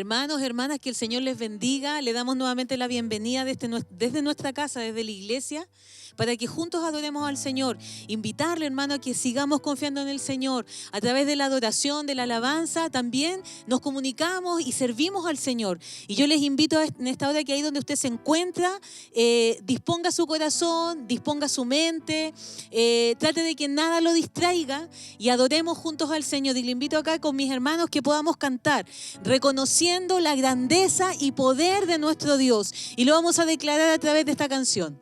Hermanos, hermanas, que el Señor les bendiga. Le damos nuevamente la bienvenida desde nuestra casa, desde la iglesia, para que juntos adoremos al Señor. Invitarle, hermano, a que sigamos confiando en el Señor. A través de la adoración, de la alabanza, también nos comunicamos y servimos al Señor. Y yo les invito en esta hora que ahí donde usted se encuentra, disponga su corazón, disponga su mente, trate de que nada lo distraiga y adoremos juntos al Señor. Y le invito acá con mis hermanos que podamos cantar, reconociendo la grandeza y poder de nuestro Dios. Y lo vamos a declarar a través de esta canción.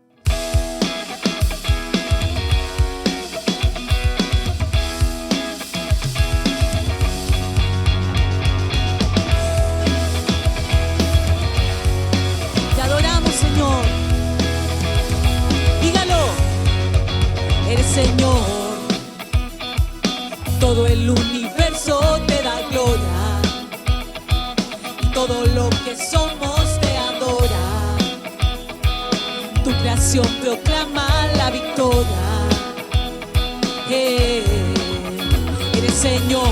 Te adoramos, Señor. Dígalo. Eres Señor. Todo el universo te da gloria. Todo lo que somos te adora. Tu creación proclama la victoria. Eres Señor.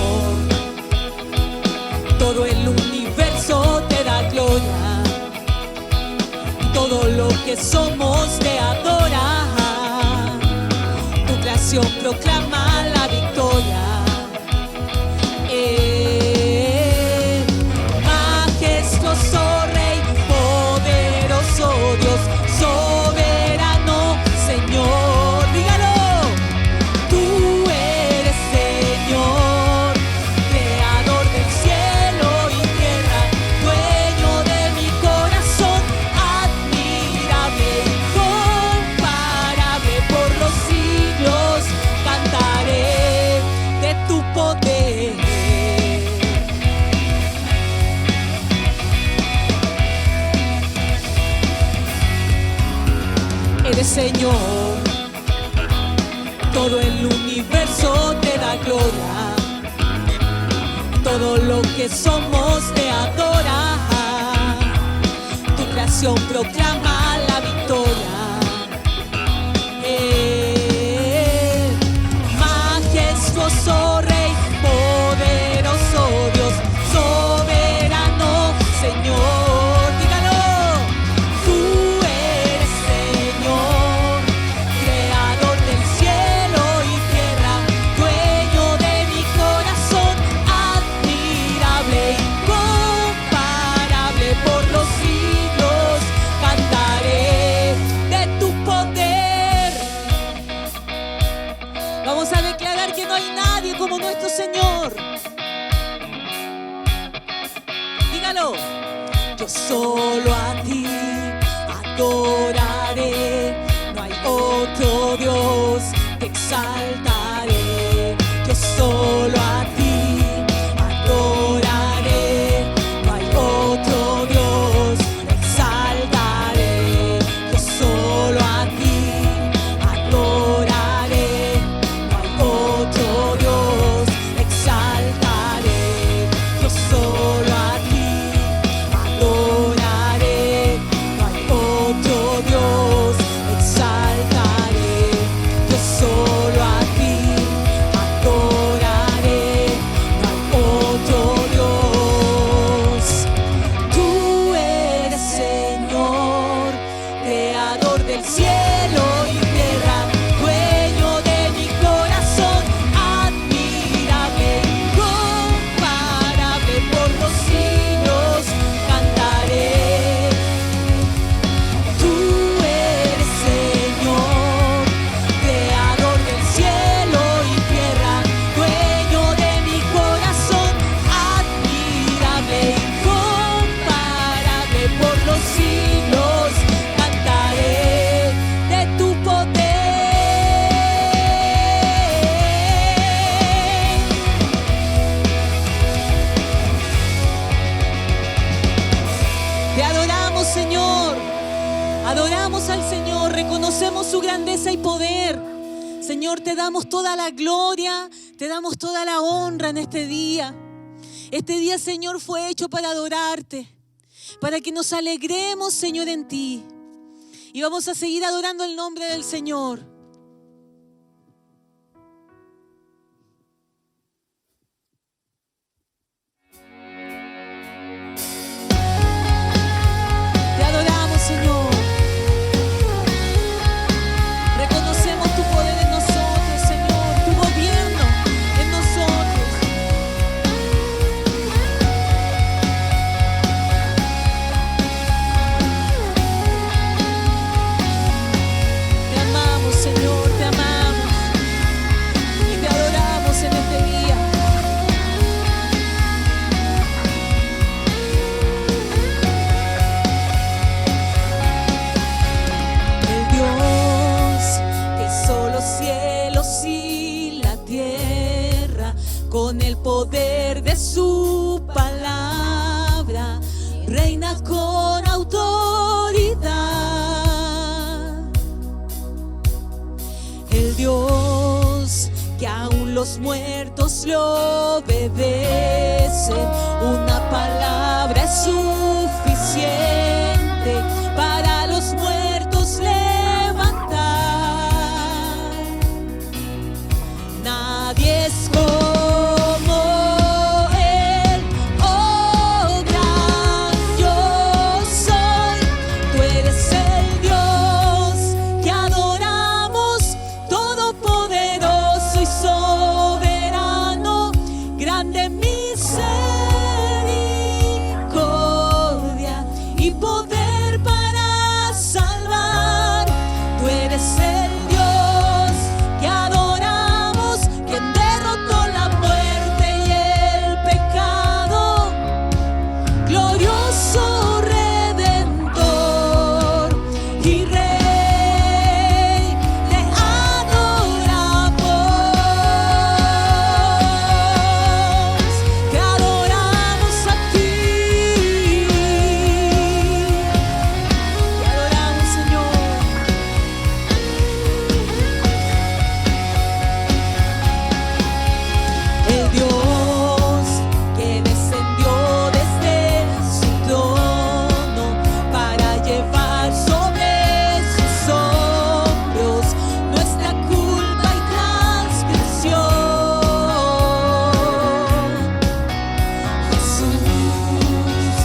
Todo el universo te da gloria. Todo lo que somos te adora. Tu creación proclama la victoria. Majestuoso Rey, poderoso Dios, soberano Señor, dígalo. Tú eres Señor, creador del cielo y tierra, dueño de mi corazón, admirable, incomparable, por los siglos cantaré de tu poder. Eres Señor, todo el universo te da gloria, todo lo que somos te adora, tu creación proclama la victoria. Majestuoso Rey, poderoso Dios, soberano Señor, dígalo. Tú eres Señor, creador del cielo y tierra, dueño de mi corazón, admirable, incomparable, por los siglos cantaré de tu poder. Vamos a declarar que no hay nadie como nuestro Señor. Dígalo. Yo solo a ti adoraré, no hay otro Dios, te exaltaré. Yo solo a ti adoraré, no hay otro Dios, te exaltaré. Yo solo a ti adoraré, no hay otro Dios, te exaltaré. Yo solo a ti adoraré, no hay otro Dios, exaltaré. Yo solo a ti adoraré, no hay otro Dios. Tú eres Señor, creador del cielo y tierra, dueño de mi corazón, admirable, incomparable, por los siglos cantaré. Tú eres Señor, creador del cielo y tierra, dueño de mi corazón, admirable, incomparable, por los siglos cantaré de tu poder. Te adoramos, Señor. Adoramos al Señor, reconocemos su grandeza y poder. Señor, te damos toda la gloria, te damos toda la honra en este día. Este día, Señor, fue hecho para adorarte, para que nos alegremos, Señor, en ti. Y vamos a seguir adorando el nombre del Señor. los muertos le obedecen. Una palabra es suficiente para los muertos levantar. Nadie es como Él, oh gran yo soy. Tú eres el Dios que adoramos, todopoderoso y soberano, grande misericordia y poder para salvar. Tú eres el Dios que adoramos, quien derrotó la muerte y el pecado, glorioso Redentor y Rey, te adoramos a ti, te adoramos, Señor. El Dios que descendió desde su trono para llevar sobre sus hombros nuestra culpa y transgresión. Jesús,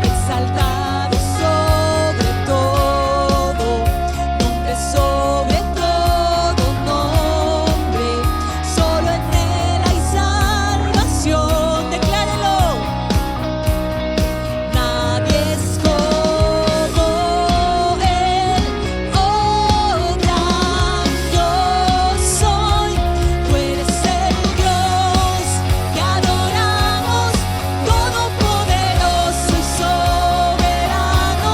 exaltado sobre todo, nombre sobre todo nombre, solo en Él hay salvación. Declárelo. Nadie es como Él, oh gran yo soy. Tú eres el Dios que adoramos, todopoderoso y soberano,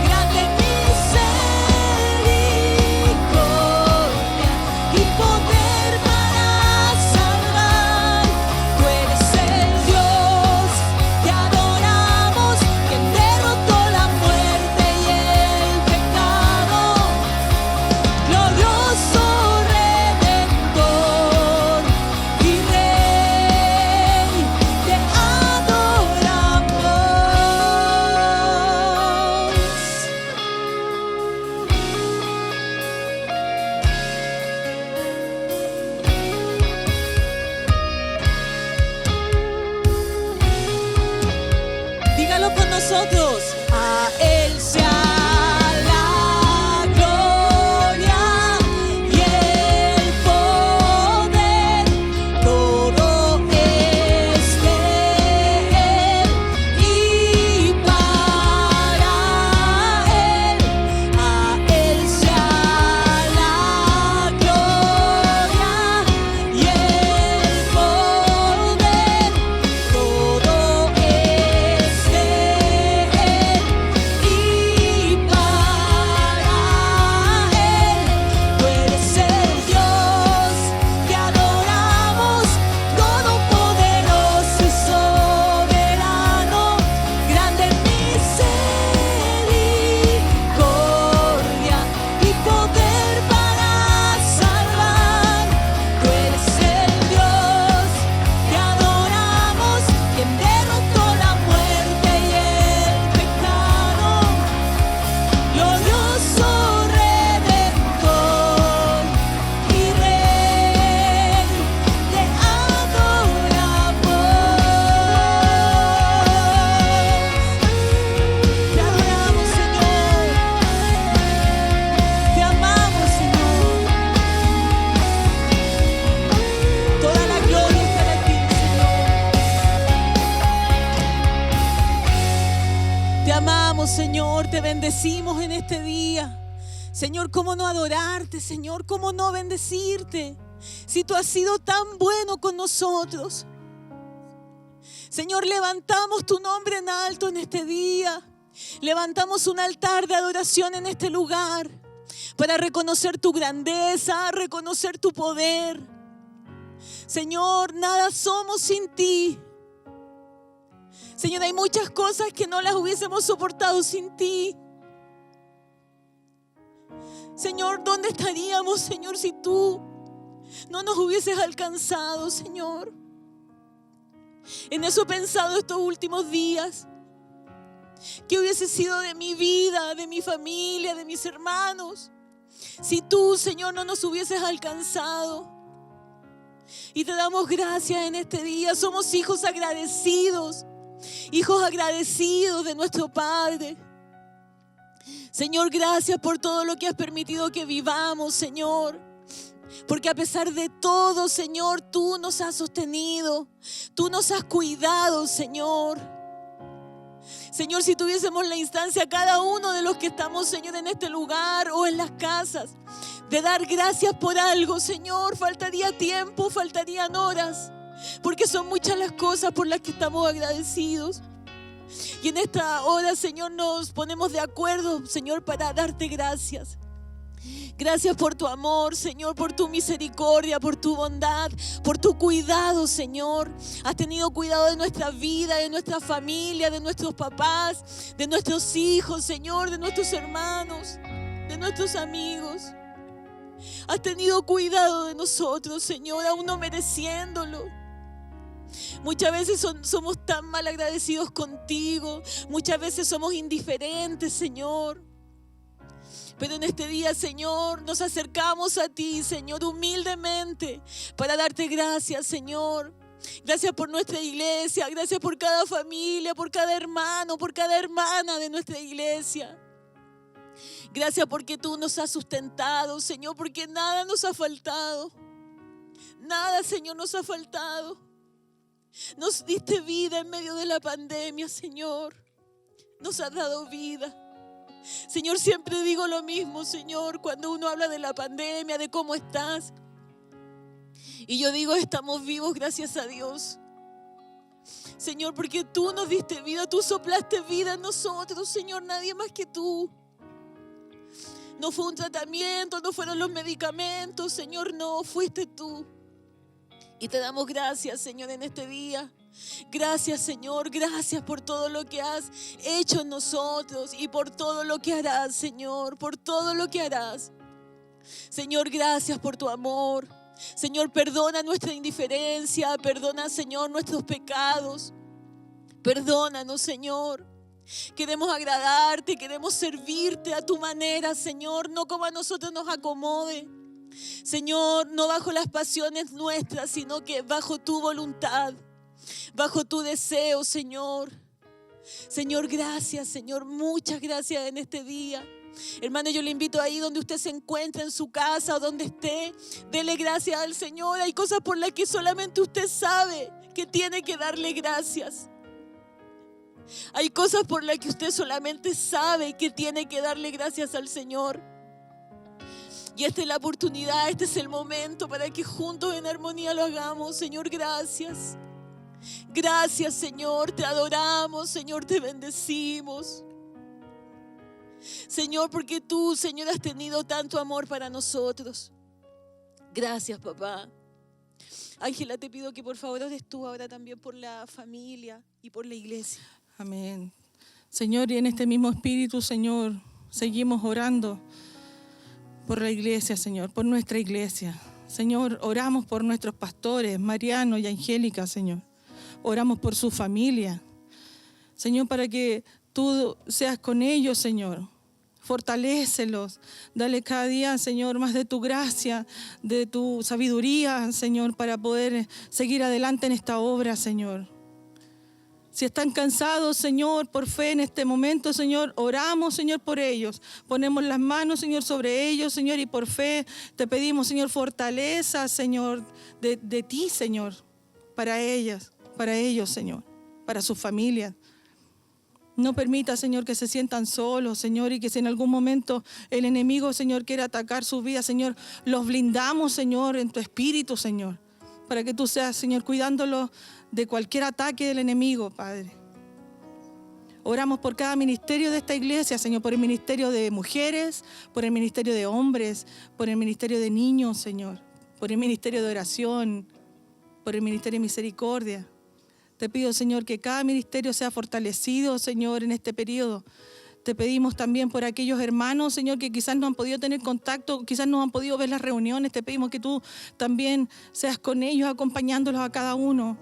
grande misericordia y poder para salvar. Tú eres el Dios que adoramos, quien derrotó la muerte y el pecado, glorioso Redentor y Rey, te adoramos. Dígalo con nosotros. A Él sea la gloria y el poder, todo es de Él y para Él. A Él sea la gloria y el poder, todo es de Él y para Él. Tú eres el Dios que adoramos, todopoderoso y soberano, grande misericordia y poder para salvar. Tú eres el Dios que adoramos, quien derrotó la muerte y el pecado, glorioso Redentor y Rey, te adoramos. Te adoramos, Señor. Te amamos, Señor. Toda la gloria es para ti, Señor. Te amamos, Señor. Te bendecimos en este día. Señor, ¿cómo no adorarte, Señor? ¿Cómo no bendecirte? Si tú has sido tan bueno con nosotros. Señor, levantamos tu nombre en alto en este día. Levantamos un altar de adoración en este lugar para reconocer tu grandeza, reconocer tu poder. Señor, nada somos sin ti. Señor, hay muchas cosas que no las hubiésemos soportado sin ti. Señor, ¿dónde estaríamos, Señor, si tú no nos hubieses alcanzado, Señor. En eso he pensado estos últimos días. ¿Qué hubiese sido de mi vida, de mi familia, de mis hermanos, si tú, Señor, no nos hubieses alcanzado? Y te damos gracias en este día. Somos hijos agradecidos de nuestro Padre. Señor, gracias por todo lo que has permitido que vivamos, Señor. Porque a pesar de todo, Señor, tú nos has sostenido, tú nos has cuidado, Señor. Señor, si tuviésemos la instancia, cada uno de los que estamos, Señor, en este lugar o en las casas, de dar gracias por algo, Señor, faltaría tiempo, faltarían horas, porque son muchas las cosas por las que estamos agradecidos. Y en esta hora, Señor, nos ponemos de acuerdo, Señor, para darte gracias. Gracias por tu amor, Señor, por tu misericordia, por tu bondad, por tu cuidado, Señor. Has tenido cuidado de nuestra vida, de nuestra familia, de nuestros papás, de nuestros hijos, Señor, de nuestros hermanos, de nuestros amigos. Has tenido cuidado de nosotros, Señor, aún no mereciéndolo. Muchas veces somos tan mal agradecidos contigo. Muchas veces somos indiferentes, Señor. Pero en este día, Señor, nos acercamos a ti, Señor, humildemente para darte gracias, Señor. Gracias por nuestra iglesia, gracias por cada familia, por cada hermano, por cada hermana de nuestra iglesia. Gracias porque tú nos has sustentado, Señor, porque nada nos ha faltado. Nada, Señor, nos ha faltado. Nos diste vida en medio de la pandemia, Señor. Nos has dado vida. Señor, siempre digo lo mismo, Señor, cuando uno habla de la pandemia, de cómo estás. Y yo digo, estamos vivos gracias a Dios. Señor, porque tú nos diste vida, tú soplaste vida en nosotros, Señor, nadie más que tú. No fue un tratamiento, no fueron los medicamentos, Señor, no, fuiste tú. Y te damos gracias, Señor, en este día. Gracias, Señor, gracias por todo lo que has hecho en nosotros y por todo lo que harás, Señor, por todo lo que harás. Señor, gracias por tu amor. Señor, perdona nuestra indiferencia, perdona, Señor, nuestros pecados. Perdónanos, Señor. Queremos agradarte, queremos servirte a tu manera, Señor, no como a nosotros nos acomode. Señor, no bajo las pasiones nuestras, sino que bajo tu voluntad, bajo tu deseo, Señor. Señor, gracias, Señor, muchas gracias en este día. Hermano, yo le invito ahí donde usted se encuentra, en su casa o donde esté, dele gracias al Señor. Hay cosas por las que solamente usted sabe que tiene que darle gracias. Hay cosas por las que usted solamente sabe que tiene que darle gracias al Señor. Y esta es la oportunidad, este es el momento para que juntos en armonía lo hagamos. Señor, gracias. Gracias, Señor, te adoramos, Señor, te bendecimos. Señor, porque tú, Señor, has tenido tanto amor para nosotros. Gracias, papá. Ángela, te pido que por favor ores tú ahora también por la familia y por la iglesia. Amén. Señor, y en este mismo espíritu, Señor, seguimos orando por la iglesia, Señor, por nuestra iglesia. Señor, oramos por nuestros pastores, Mariano y Angélica, Señor. Oramos por su familia. Señor, para que tú seas con ellos, Señor. Fortalécelos. Dale cada día, Señor, más de tu gracia, de tu sabiduría, Señor, para poder seguir adelante en esta obra, Señor. Si están cansados, Señor, por fe en este momento, Señor, oramos, Señor, por ellos. Ponemos las manos, Señor, sobre ellos, Señor, y por fe te pedimos, Señor, fortaleza, Señor, de ti, Señor, para ellas, para ellos, Señor, para sus familias. No permita, Señor, que se sientan solos, Señor, y que si en algún momento el enemigo, Señor, quiere atacar su vida, Señor, los blindamos, Señor, en tu espíritu, Señor, para que tú seas, Señor, cuidándolos de cualquier ataque del enemigo, Padre. Oramos por cada ministerio de esta iglesia, Señor, por el ministerio de mujeres, por el ministerio de hombres, por el ministerio de niños, Señor, por el ministerio de oración, por el ministerio de misericordia. Te pido, Señor, que cada ministerio sea fortalecido, Señor, en este periodo. Te pedimos también por aquellos hermanos, Señor, que quizás no han podido tener contacto, quizás no han podido ver las reuniones. Te pedimos que tú también seas con ellos, acompañándolos a cada uno.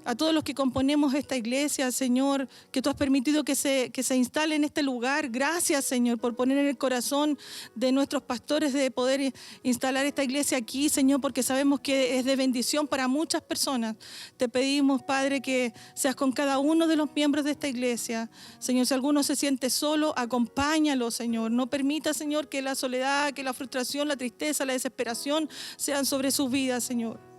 A todos los que componemos esta iglesia, Señor, que tú has permitido que se instale en este lugar. Gracias, Señor, por poner en el corazón de nuestros pastores de poder instalar esta iglesia aquí, Señor, porque sabemos que es de bendición para muchas personas. Te pedimos, Padre, que seas con cada uno de los miembros de esta iglesia. Señor, si alguno se siente solo, acompáñalo, Señor. No permita, Señor, que la soledad, que la frustración, la tristeza, la desesperación sean sobre sus vidas, Señor.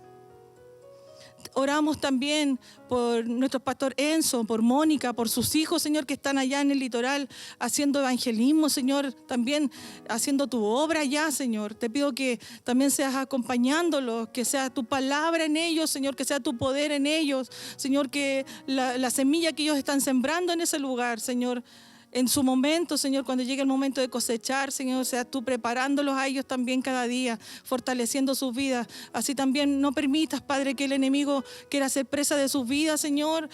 Oramos también por nuestro pastor Enzo, por Mónica, por sus hijos, Señor, que están allá en el litoral haciendo evangelismo, Señor, también haciendo tu obra allá, Señor. Te pido que también seas acompañándolos, que sea tu palabra en ellos, Señor, que sea tu poder en ellos, Señor, que la semilla que ellos están sembrando en ese lugar, Señor, en su momento, Señor, cuando llegue el momento de cosechar, Señor, seas tú preparándolos a ellos también cada día, fortaleciendo sus vidas. Así también no permitas, Padre, que el enemigo quiera hacer presa de sus vidas, Señor,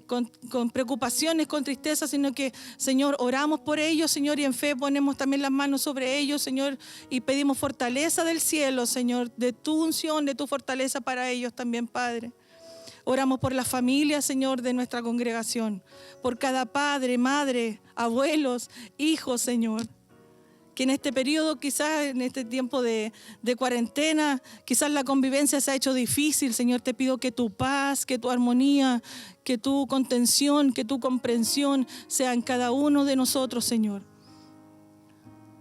con preocupaciones, con tristeza, sino que, Señor, oramos por ellos, Señor, y en fe ponemos también las manos sobre ellos, Señor, y pedimos fortaleza del cielo, Señor, de tu unción, de tu fortaleza para ellos también, Padre. Oramos por la familia, Señor, de nuestra congregación, por cada padre, madre, abuelos, hijos, Señor, que en este periodo, quizás en este tiempo de cuarentena, quizás la convivencia se ha hecho difícil. Señor, te pido que tu paz, que tu armonía, que tu contención, que tu comprensión sea en cada uno de nosotros, Señor.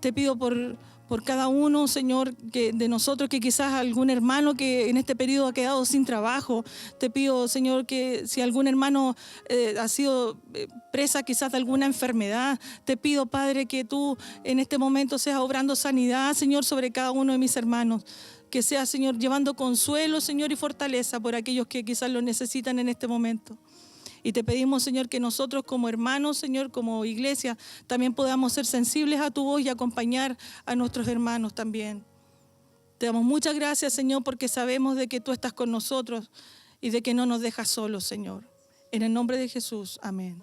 Te pido por cada uno, Señor, de nosotros, que quizás algún hermano que en este periodo ha quedado sin trabajo. Te pido, Señor, que si algún hermano ha sido presa quizás de alguna enfermedad, te pido, Padre, que tú en este momento seas obrando sanidad, Señor, sobre cada uno de mis hermanos. Que sea, Señor, llevando consuelo, Señor, y fortaleza por aquellos que quizás lo necesitan en este momento. Y te pedimos, Señor, que nosotros como hermanos, Señor, como iglesia, también podamos ser sensibles a tu voz y acompañar a nuestros hermanos también. Te damos muchas gracias, Señor, porque sabemos de que tú estás con nosotros y de que no nos dejas solos, Señor. En el nombre de Jesús, amén.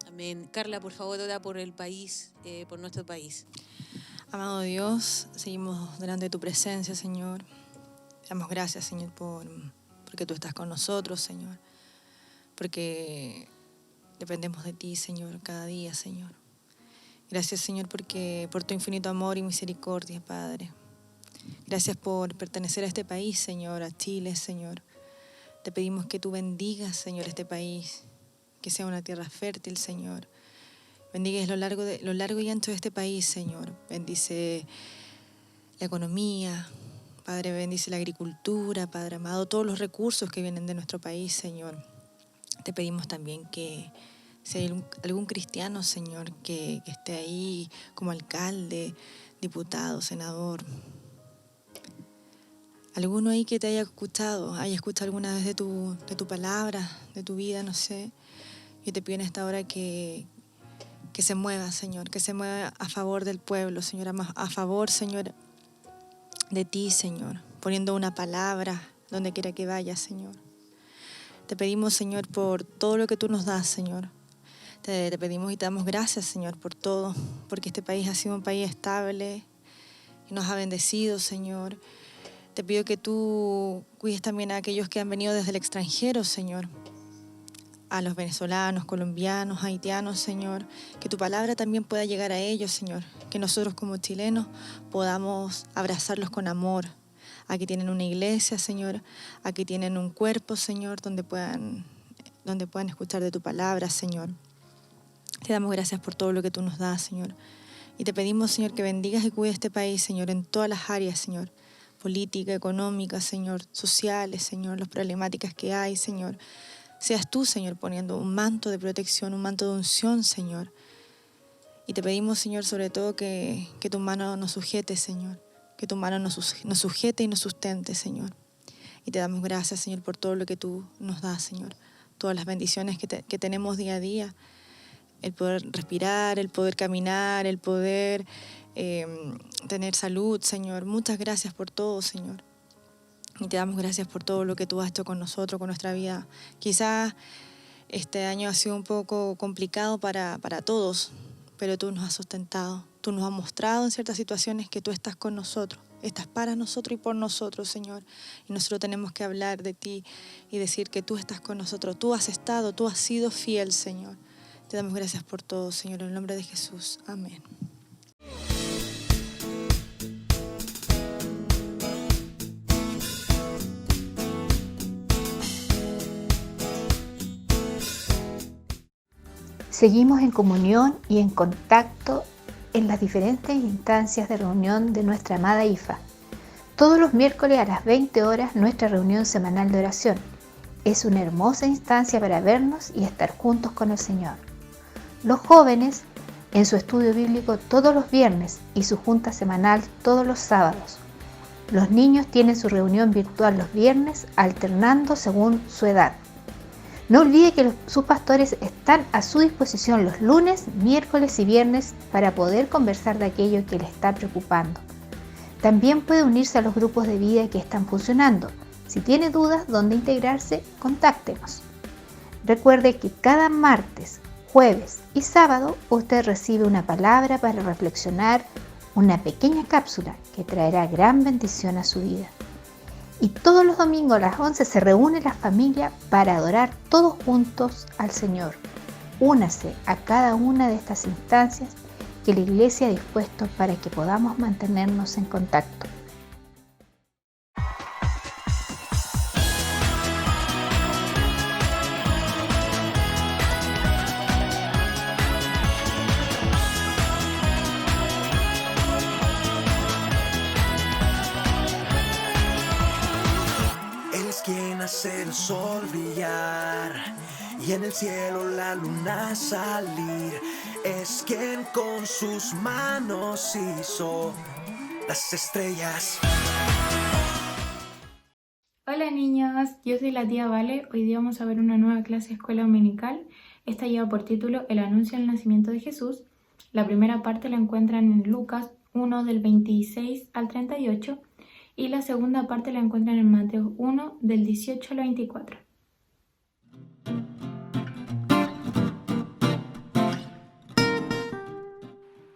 Amén. Carla, por favor, ora por el país, por nuestro país. Amado Dios, seguimos delante de tu presencia, Señor. Te damos gracias, Señor, porque tú estás con nosotros, Señor. Porque dependemos de ti, Señor, cada día, Señor. Gracias, Señor, porque por tu infinito amor y misericordia, Padre. Gracias por pertenecer a este país, Señor, a Chile, Señor. Te pedimos que tú bendigas, Señor, este país, que sea una tierra fértil, Señor. Bendigas lo largo y ancho de este país, Señor. Bendice la economía, Padre, bendice la agricultura, Padre amado, todos los recursos que vienen de nuestro país, Señor. Te pedimos también que si hay algún cristiano, Señor, que esté ahí como alcalde, diputado, senador, alguno ahí que te haya escuchado alguna vez de tu palabra, de tu vida, no sé. Yo te pido en esta hora que se mueva, Señor, que se mueva a favor del pueblo, Señor, a favor, Señor, de ti, Señor, poniendo una palabra donde quiera que vaya, Señor. Te pedimos, Señor, por todo lo que tú nos das, Señor. Te pedimos y te damos gracias, Señor, por todo, porque este país ha sido un país estable y nos ha bendecido, Señor. Te pido que tú cuides también a aquellos que han venido desde el extranjero, Señor, a los venezolanos, colombianos, haitianos, Señor, que tu palabra también pueda llegar a ellos, Señor, que nosotros como chilenos podamos abrazarlos con amor. Aquí tienen una iglesia, Señor, aquí tienen un cuerpo, Señor, donde puedan escuchar de tu palabra, Señor. Te damos gracias por todo lo que tú nos das, Señor. Y te pedimos, Señor, que bendigas y cuides este país, Señor, en todas las áreas, Señor. Política, económica, Señor, sociales, Señor, las problemáticas que hay, Señor. Seas tú, Señor, poniendo un manto de protección, un manto de unción, Señor. Y te pedimos, Señor, sobre todo que tu mano nos sujete, Señor. Que tu mano nos sujete y nos sustente, Señor. Y te damos gracias, Señor, por todo lo que tú nos das, Señor. Todas las bendiciones que tenemos día a día. El poder respirar, el poder caminar, el poder tener salud, Señor. Muchas gracias por todo, Señor. Y te damos gracias por todo lo que tú has hecho con nosotros, con nuestra vida. Quizás este año ha sido un poco complicado para todos, pero tú nos has sustentado. Tú nos has mostrado en ciertas situaciones que tú estás con nosotros, estás para nosotros y por nosotros, Señor. Y nosotros tenemos que hablar de ti y decir que tú estás con nosotros. Tú has estado, tú has sido fiel, Señor. Te damos gracias por todo, Señor, en el nombre de Jesús. Amén. Seguimos en comunión y en contacto en las diferentes instancias de reunión de nuestra amada IFA. Todos los miércoles a las 20 horas nuestra reunión semanal de oración. Es una hermosa instancia para vernos y estar juntos con el Señor. Los jóvenes en su estudio bíblico todos los viernes y su junta semanal todos los sábados. Los niños tienen su reunión virtual los viernes alternando según su edad. No olvide que sus pastores están a su disposición los lunes, miércoles y viernes para poder conversar de aquello que le está preocupando. También puede unirse a los grupos de vida que están funcionando. Si tiene dudas dónde integrarse, contáctenos. Recuerde que cada martes, jueves y sábado usted recibe una palabra para reflexionar, una pequeña cápsula que traerá gran bendición a su vida. Y todos los domingos a las 11 se reúne la familia para adorar todos juntos al Señor. Únase a cada una de estas instancias que la Iglesia ha dispuesto para que podamos mantenernos en contacto. Quien hace el sol brillar y en el cielo la luna salir, es quien con sus manos hizo las estrellas. Hola niños, yo soy la tía Vale. Hoy día vamos a ver una nueva clase de escuela dominical. Esta lleva por título El anuncio del nacimiento de Jesús. La primera parte la encuentran en Lucas 1 del 26 al 38 y la segunda parte la encuentran en Mateo 1 del 18 al 24.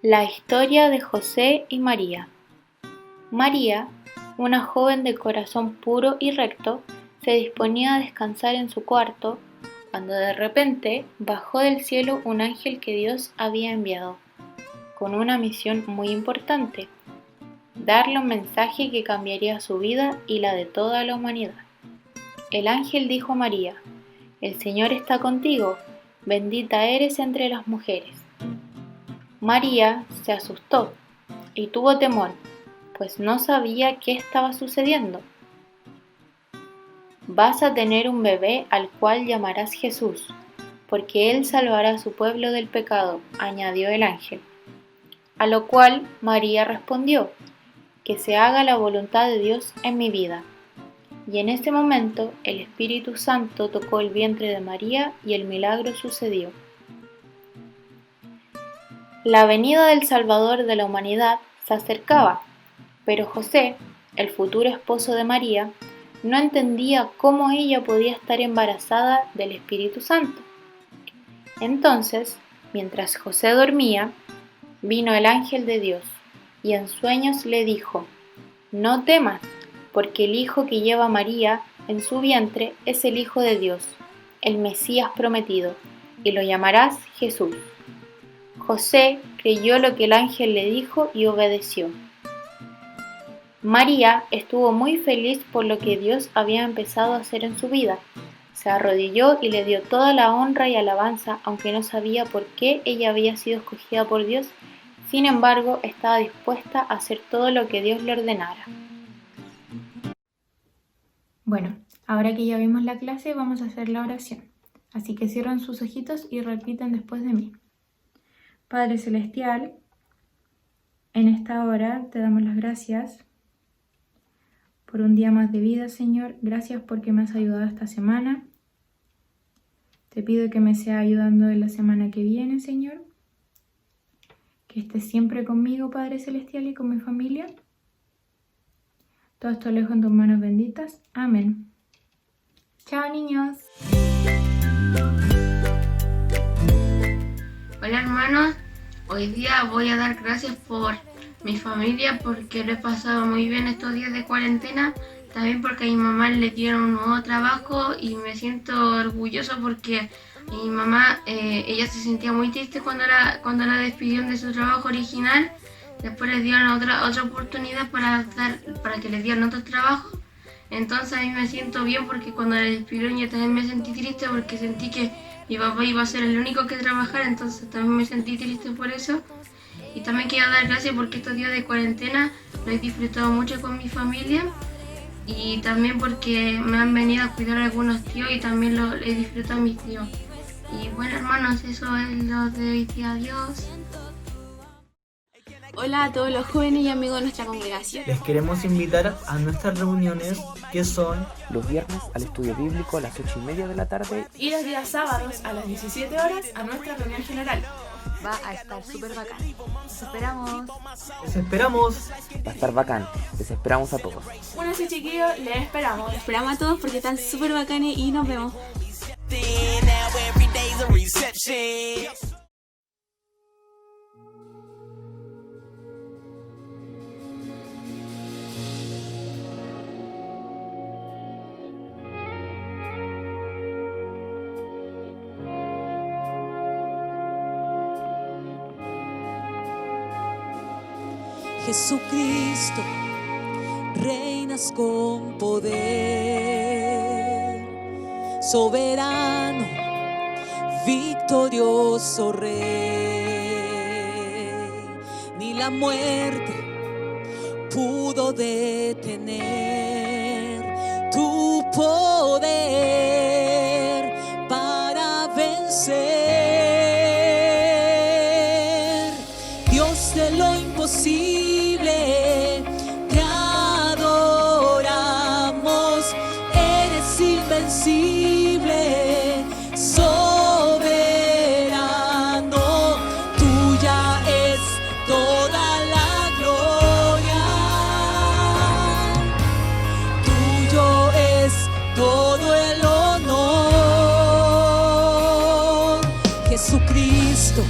La historia de José y María. María, una joven de corazón puro y recto, se disponía a descansar en su cuarto cuando de repente bajó del cielo un ángel que Dios había enviado, con una misión muy importante: darle un mensaje que cambiaría su vida y la de toda la humanidad. El ángel dijo a María: «El Señor está contigo, bendita eres entre las mujeres». María se asustó y tuvo temor, pues no sabía qué estaba sucediendo. «Vas a tener un bebé al cual llamarás Jesús, porque él salvará a su pueblo del pecado», añadió el ángel. A lo cual María respondió: «Que se haga la voluntad de Dios en mi vida». Y en ese momento el Espíritu Santo tocó el vientre de María y el milagro sucedió. La venida del Salvador de la humanidad se acercaba, pero José, el futuro esposo de María, no entendía cómo ella podía estar embarazada del Espíritu Santo. Entonces, mientras José dormía, vino el ángel de Dios y en sueños le dijo: «No temas, porque el hijo que lleva María en su vientre es el Hijo de Dios, el Mesías prometido, y lo llamarás Jesús». José creyó lo que el ángel le dijo y obedeció. María estuvo muy feliz por lo que Dios había empezado a hacer en su vida. Se arrodilló y le dio toda la honra y alabanza, aunque no sabía por qué ella había sido escogida por Dios. Sin embargo, estaba dispuesta a hacer todo lo que Dios le ordenara. Bueno, ahora que ya vimos la clase, vamos a hacer la oración. Así que cierren sus ojitos y repiten después de mí. Padre Celestial, en esta hora te damos las gracias por un día más de vida, Señor. Gracias porque me has ayudado esta semana. Te pido que me sea ayudando en la semana que viene, Señor. Que estés siempre conmigo, Padre Celestial, y con mi familia. Todo esto lo dejo en tus manos benditas. Amén. Chao, niños. Hola hermanos, Hoy día voy a dar gracias por mi familia porque lo he pasado muy bien estos días de cuarentena. También porque a mi mamá le dieron un nuevo trabajo y me siento orgulloso porque mi mamá, ella se sentía muy triste cuando la despidieron de su trabajo original. Después le dieron otra oportunidad para que le dieran otro trabajo. Entonces a mí me siento bien porque cuando la despidieron yo también me sentí triste porque sentí que mi papá iba a ser el único que trabajara, entonces también me sentí triste por eso. Y también quiero dar gracias porque estos días de cuarentena lo he disfrutado mucho con mi familia y también porque me han venido a cuidar algunos tíos y también lo he disfrutado a mis tíos. Y bueno, hermanos, eso es lo de hoy día. Adiós. Hola a todos los jóvenes y amigos de nuestra congregación. Les queremos invitar a nuestras reuniones que son los viernes al estudio bíblico a las 8:30 de la tarde y los días sábados a las 17 horas a nuestra reunión general. Va a estar súper bacán. Los esperamos. Les esperamos. Va a estar bacán. Les esperamos a todos. Únanse, chiquillos, les esperamos. Les esperamos a todos porque están súper bacanes y nos vemos. Jesucristo, reinas con poder, soberano, victorioso Rey. Ni la muerte pudo detener tu poder para vencer. Dios de lo imposible, te adoramos, eres invencible, soberano, tuya es toda la gloria, tuyo es todo el honor. Jesucristo,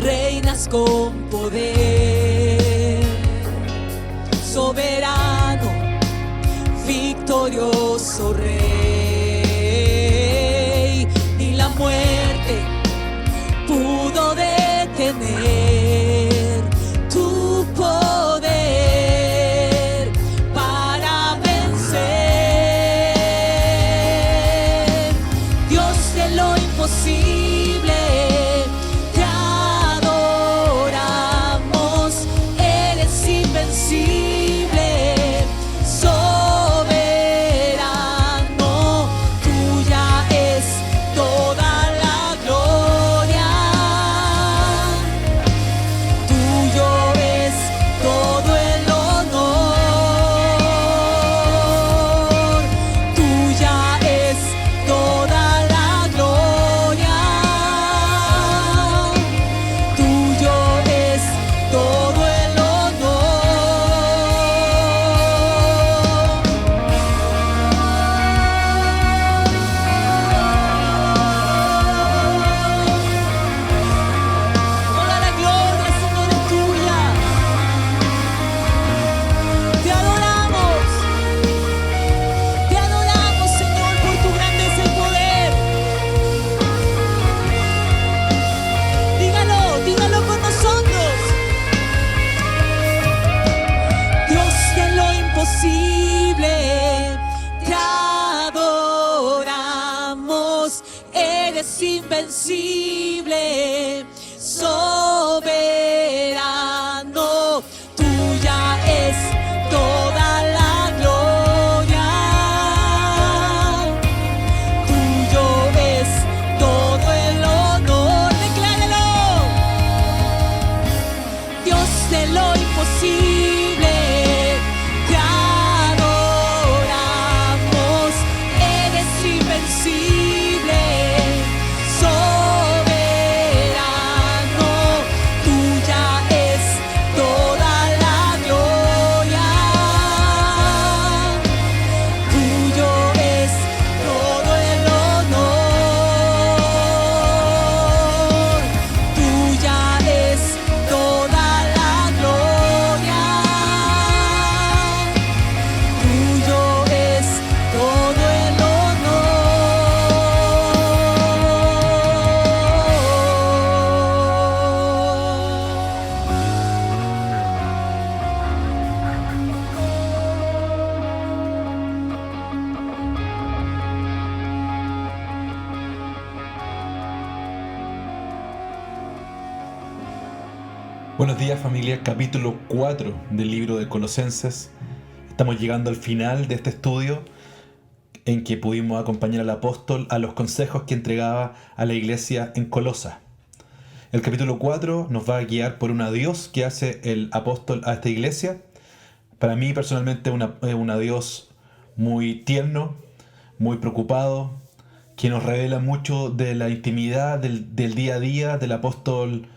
reinas con poder, soberano, victorioso Rey. Ni la muerte pudo detener tu poder para vencer. Dios de lo imposible, te adoramos, eres invencible, soberano, tuya es toda la gloria, tuyo es todo el honor, tuya es toda la gloria, tuyo es todo el honor. Toda la gloria, Señor, es tuya. Te adoramos, Señor, por tu grandeza y poder. Dígalo con nosotros. Dios de lo imposible, te adoramos, eres invencible, soberano, tuya es toda la gloria, tuyo es todo el honor. Declárelo. Dios de lo imposible, te adoramos, eres invencible, soberano, tuya es toda la gloria, tuyo es todo el honor, tuya es Buenos días, familia. Capítulo 4 del libro de Colosenses. Estamos llegando al final de este estudio en que pudimos acompañar al apóstol a los consejos que entregaba a la iglesia en Colosa. El capítulo 4 nos va a guiar por un adiós que hace el apóstol a esta iglesia. Para mí personalmente un adiós muy tierno, muy preocupado, que nos revela mucho de la intimidad del día a día del apóstol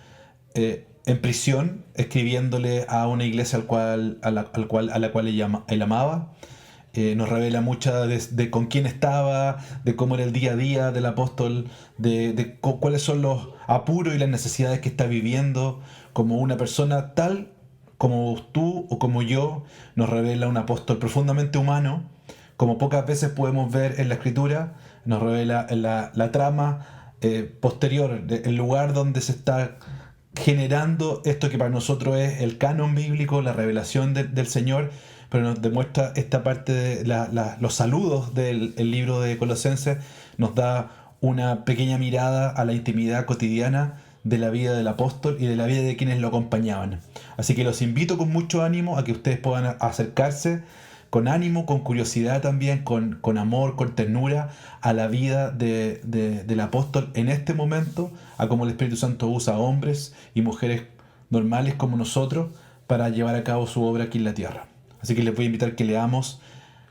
en prisión, escribiéndole a una iglesia a la cual él amaba. Nos revela mucho de con quién estaba, de cómo era el día a día del apóstol, de cuáles son los apuros y las necesidades que está viviendo como una persona tal como tú o como yo. Nos revela un apóstol profundamente humano, como pocas veces podemos ver en la Escritura. Nos revela la trama posterior, el lugar donde se está generando esto que para nosotros es el canon bíblico, la revelación del Señor, pero nos demuestra esta parte de los saludos del libro de Colosenses. Nos da una pequeña mirada a la intimidad cotidiana de la vida del apóstol y de la vida de quienes lo acompañaban. Así que los invito con mucho ánimo a que ustedes puedan acercarse con ánimo, con curiosidad también, con amor, con ternura a la vida del apóstol en este momento, a cómo el Espíritu Santo usa a hombres y mujeres normales como nosotros para llevar a cabo su obra aquí en la tierra. Así que les voy a invitar que leamos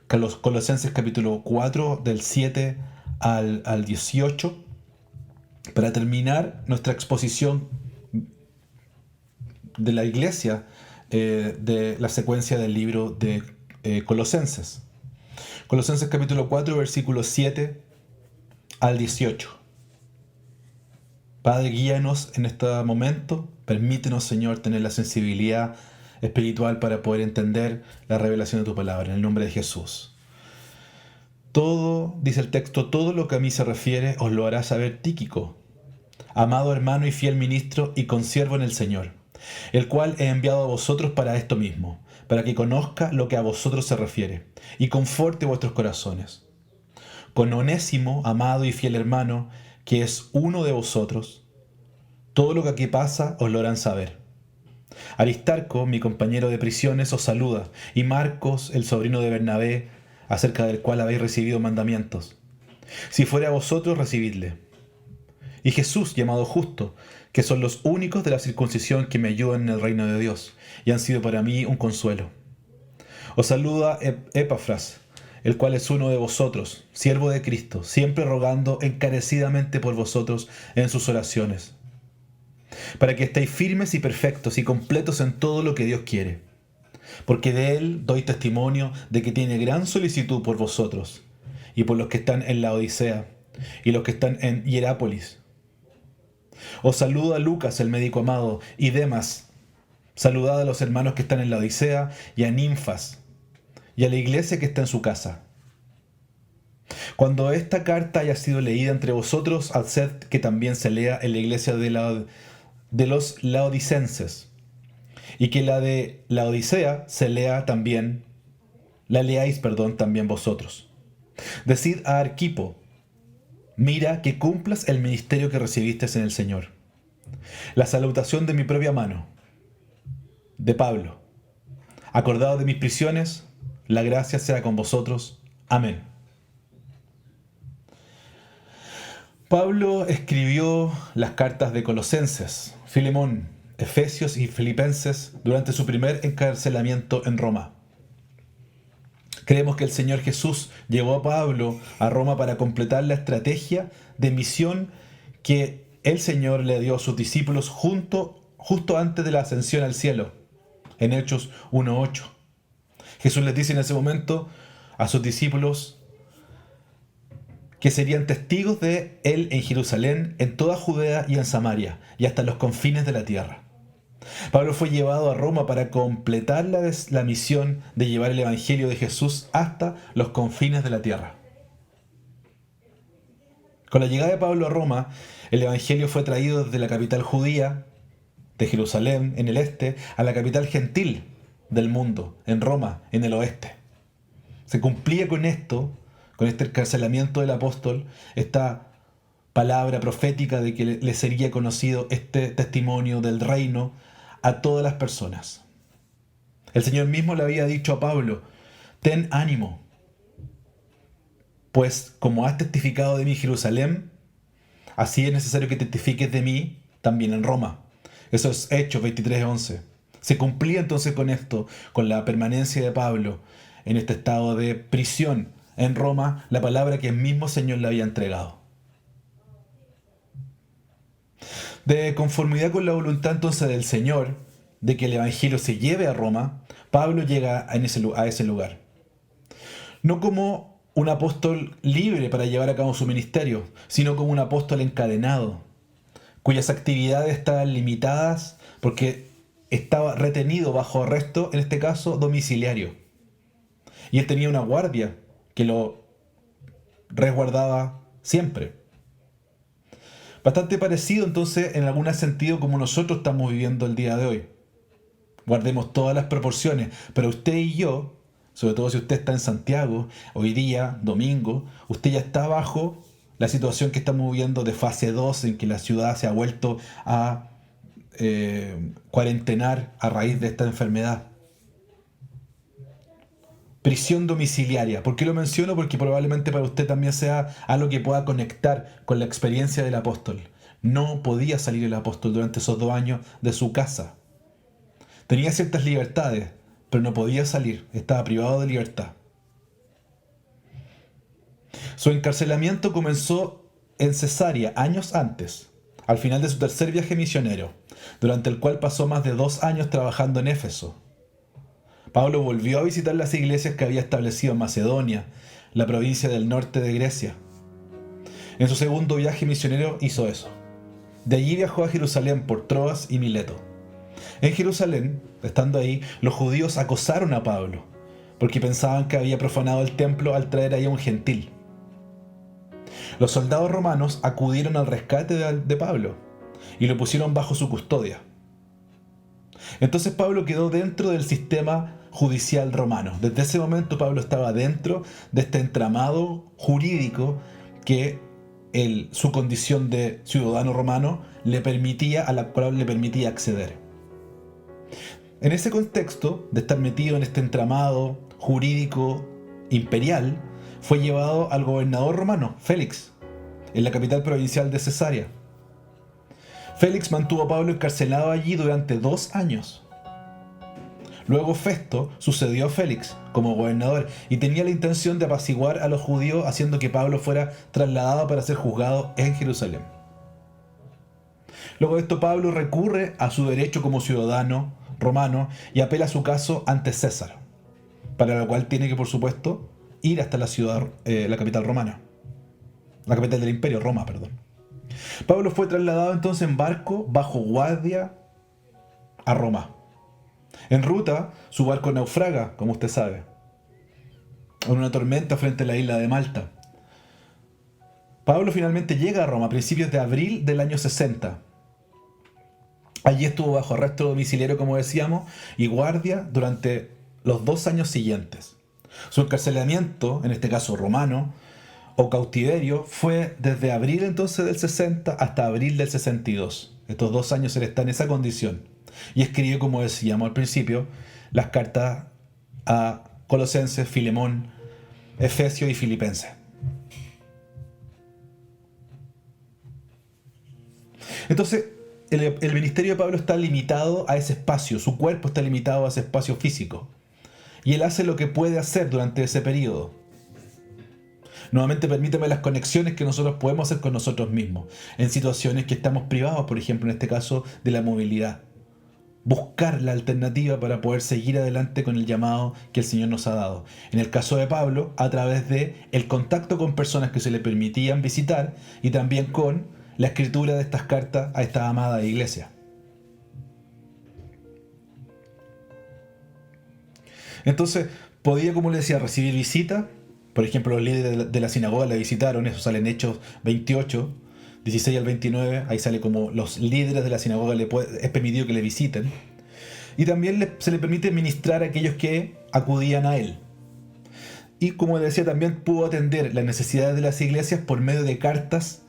Colosenses capítulo 4 del 7 al 18 para terminar nuestra exposición de la iglesia de la secuencia del libro de Colosenses. Colosenses capítulo 4 versículos 7 al 18. Padre, guíanos en este momento. Permítenos, Señor, tener la sensibilidad espiritual para poder entender la revelación de tu palabra, en el nombre de Jesús. Todo, dice el texto, todo lo que a mí se refiere os lo hará saber Tíquico, amado hermano y fiel ministro y consiervo en el Señor, el cual he enviado a vosotros para esto mismo, para que conozca lo que a vosotros se refiere y conforte vuestros corazones. Con Onésimo, amado y fiel hermano, que es uno de vosotros, todo lo que aquí pasa os lo harán saber. Aristarco, mi compañero de prisiones, os saluda, y Marcos, el sobrino de Bernabé, acerca del cual habéis recibido mandamientos. Si fuere a vosotros, recibidle. Y Jesús, llamado Justo, que son los únicos de la circuncisión que me ayudan en el reino de Dios, y han sido para mí un consuelo. Os saluda Epafras, el cual es uno de vosotros, siervo de Cristo, siempre rogando encarecidamente por vosotros en sus oraciones, para que estéis firmes y perfectos y completos en todo lo que Dios quiere. Porque de él doy testimonio de que tiene gran solicitud por vosotros, y por los que están en la Odisea, y los que están en Hierápolis. Os saluda Lucas, el médico amado, y Demas. Saludad a los hermanos que están en la Odisea, y a Ninfas, y a la iglesia que está en su casa. Cuando esta carta haya sido leída entre vosotros, haced que también se lea en la iglesia de los laodicenses, y que la de la Odisea se lea también, leáis también vosotros. Decid a Arquipo, mira que cumplas el ministerio que recibiste en el Señor. La salutación de mi propia mano, de Pablo. Acordado de mis prisiones, la gracia sea con vosotros. Amén. Pablo escribió las cartas de Colosenses, Filemón, Efesios y Filipenses durante su primer encarcelamiento en Roma. Creemos que el Señor Jesús llevó a Pablo a Roma para completar la estrategia de misión que el Señor le dio a sus discípulos justo antes de la ascensión al cielo, en Hechos 1:8. Jesús les dice en ese momento a sus discípulos que serían testigos de él en Jerusalén, en toda Judea y en Samaria, y hasta los confines de la tierra. Pablo fue llevado a Roma para completar la misión de llevar el Evangelio de Jesús hasta los confines de la tierra. Con la llegada de Pablo a Roma, el Evangelio fue traído desde la capital judía, de Jerusalén, en el este, a la capital gentil del mundo, en Roma, en el oeste. Se cumplía con esto, con este encarcelamiento del apóstol, esta palabra profética de que le sería conocido este testimonio del reino a todas las personas. El Señor mismo le había dicho a Pablo: ten ánimo, pues como has testificado de mí en Jerusalén, así es necesario que testifiques de mí también en Roma. Eso es Hechos 23:11. Se cumplía entonces con esto, con la permanencia de Pablo en este estado de prisión en Roma, la palabra que el mismo Señor le había entregado. De conformidad con la voluntad entonces del Señor, de que el Evangelio se lleve a Roma, Pablo llega a ese lugar. No como un apóstol libre para llevar a cabo su ministerio, sino como un apóstol encadenado, cuyas actividades estaban limitadas porque estaba retenido bajo arresto, en este caso domiciliario. Y él tenía una guardia que lo resguardaba siempre. Bastante parecido entonces en algún sentido como nosotros estamos viviendo el día de hoy. Guardemos todas las proporciones, pero usted y yo, sobre todo si usted está en Santiago, hoy día, domingo, usted ya está bajo la situación que estamos viviendo de fase 2, en que la ciudad se ha vuelto a cuarentenar a raíz de esta enfermedad. Prisión domiciliaria. ¿Por qué lo menciono? Porque probablemente para usted también sea algo que pueda conectar con la experiencia del apóstol. No podía salir el apóstol durante esos 2 años de su casa. Tenía ciertas libertades, pero no podía salir. Estaba privado de libertad. Su encarcelamiento comenzó en Cesarea años antes, al final de su tercer viaje misionero, durante el cual pasó más de 2 años trabajando en Éfeso. Pablo volvió a visitar las iglesias que había establecido en Macedonia, la provincia del norte de Grecia. En su segundo viaje misionero hizo eso. De allí viajó a Jerusalén por Troas y Mileto. En Jerusalén, estando ahí, los judíos acosaron a Pablo, porque pensaban que había profanado el templo al traer ahí a un gentil. Los soldados romanos acudieron al rescate de Pablo y lo pusieron bajo su custodia. Entonces Pablo quedó dentro del sistema judicial romano. Desde ese momento Pablo estaba dentro de este entramado jurídico que su condición de ciudadano romano a la cual le permitía acceder. En ese contexto de estar metido en este entramado jurídico imperial, fue llevado al gobernador romano, Félix, en la capital provincial de Cesarea. Félix mantuvo a Pablo encarcelado allí durante 2 años. Luego Festo sucedió a Félix como gobernador y tenía la intención de apaciguar a los judíos, haciendo que Pablo fuera trasladado para ser juzgado en Jerusalén. Luego de esto, Pablo recurre a su derecho como ciudadano romano y apela su caso ante César, para lo cual tiene que, por supuesto, ir hasta la ciudad, la capital romana, la capital del imperio, Roma, perdón. Pablo fue trasladado entonces en barco bajo guardia a Roma. En ruta, su barco naufraga, como usted sabe, en una tormenta frente a la isla de Malta. Pablo finalmente llega a Roma a principios de abril del año 60. Allí estuvo bajo arresto domiciliario, como decíamos, y guardia durante los 2 años siguientes. Su encarcelamiento, en este caso romano, o cautiverio, fue desde abril entonces del 60 hasta abril del 62. Estos 2 años él está en esa condición. Y escribe, como decíamos al principio, las cartas a Colosenses, Filemón, Efesios y Filipenses. Entonces, el ministerio de Pablo está limitado a ese espacio, su cuerpo está limitado a ese espacio físico. Y él hace lo que puede hacer durante ese periodo. Nuevamente, permíteme las conexiones que nosotros podemos hacer con nosotros mismos, en situaciones que estamos privados, por ejemplo, en este caso, de la movilidad. Buscar la alternativa para poder seguir adelante con el llamado que el Señor nos ha dado. En el caso de Pablo, a través de el contacto con personas que se le permitían visitar y también con la escritura de estas cartas a esta amada iglesia. Entonces, podía, como le decía, recibir visitas. Por ejemplo, los líderes de la sinagoga le visitaron, eso sale en Hechos 28, 16 al 29, ahí sale como los líderes de la sinagoga es permitido que le visiten. Y también se le permite ministrar a aquellos que acudían a él. Y como decía, también pudo atender las necesidades de las iglesias por medio de cartas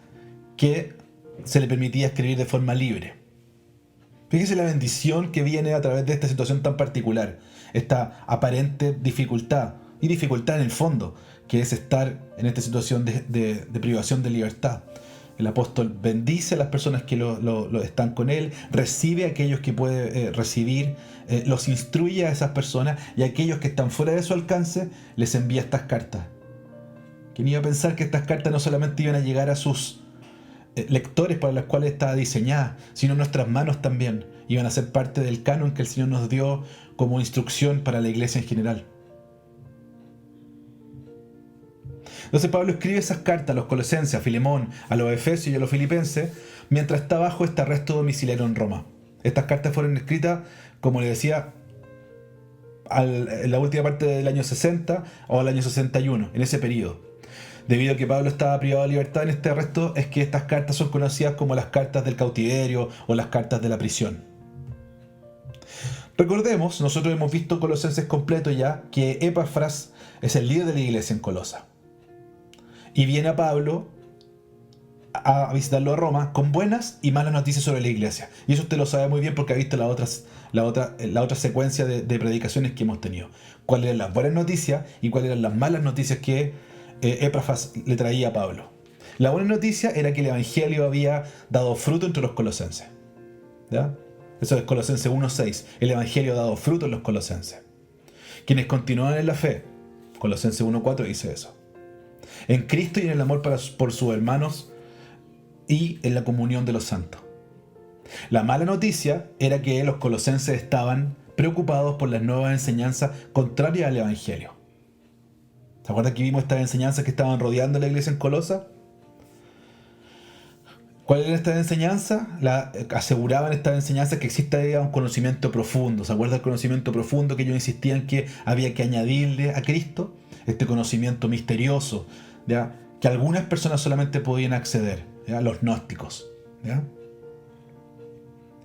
que se le permitía escribir de forma libre. Fíjese la bendición que viene a través de esta situación tan particular, esta aparente dificultad, y dificultad en el fondo, que es estar en esta situación de privación de libertad. El apóstol bendice a las personas que lo están con él, recibe a aquellos que puede recibir, los instruye a esas personas, y a aquellos que están fuera de su alcance les envía estas cartas. ¿Quién iba a pensar que estas cartas no solamente iban a llegar a sus lectores para los cuales estaba diseñada, sino en nuestras manos también iban a ser parte del canon que el Señor nos dio como instrucción para la iglesia en general? Entonces Pablo escribe esas cartas a los colosenses, a Filemón, a los efesios y a los filipenses mientras está bajo este arresto domiciliario en Roma. Estas cartas fueron escritas, como le decía, en la última parte del año 60 o al año 61, en ese periodo. Debido a que Pablo estaba privado de libertad en este arresto, es que estas cartas son conocidas como las cartas del cautiverio o las cartas de la prisión. Recordemos, nosotros hemos visto Colosenses completo ya, que Epafras es el líder de la iglesia en Colosa. Y viene a Pablo a visitarlo a Roma con buenas y malas noticias sobre la iglesia. Y eso usted lo sabe muy bien porque ha visto la otra secuencia de predicaciones que hemos tenido. Cuáles eran las buenas noticias y cuáles eran las malas noticias que Epafras le traía a Pablo. La buena noticia era que el evangelio había dado fruto entre los colosenses. ¿Ya? Eso es Colosenses 1:6. El evangelio ha dado fruto en los colosenses. Quienes continúan en la fe, Colosenses 1:4 dice eso. En Cristo y en el amor por sus hermanos y en la comunión de los santos. La mala noticia era que los colosenses estaban preocupados por las nuevas enseñanzas contrarias al evangelio. ¿Se acuerdan que vimos estas enseñanzas que estaban rodeando la iglesia en Colosa? ¿Cuál era esta enseñanza? Aseguraban estas enseñanzas que existía un conocimiento profundo. ¿Se acuerdan del conocimiento profundo que ellos insistían que había que añadirle a Cristo? Este conocimiento misterioso, ¿ya? Que algunas personas solamente podían acceder, ¿ya? Los gnósticos, ¿ya?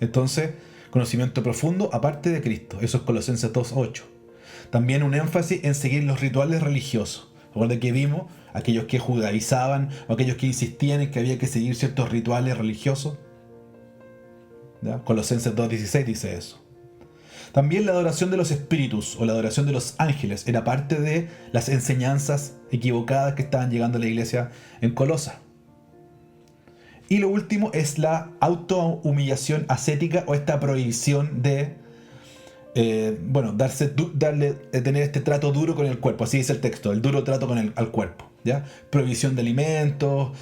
Entonces, conocimiento profundo aparte de Cristo. Eso es Colosenses 2:8. También un énfasis en seguir los rituales religiosos. Recuerden que vimos aquellos que judaizaban o aquellos que insistían en que había que seguir ciertos rituales religiosos. ¿Ya? Colosenses 2:16 dice eso. También la adoración de los espíritus o la adoración de los ángeles era parte de las enseñanzas equivocadas que estaban llegando a la iglesia en Colosa. Y lo último es la autohumillación ascética o esta prohibición de tener este trato duro con el cuerpo. Así dice el texto, el duro trato al cuerpo, ¿ya? Prohibición de alimentos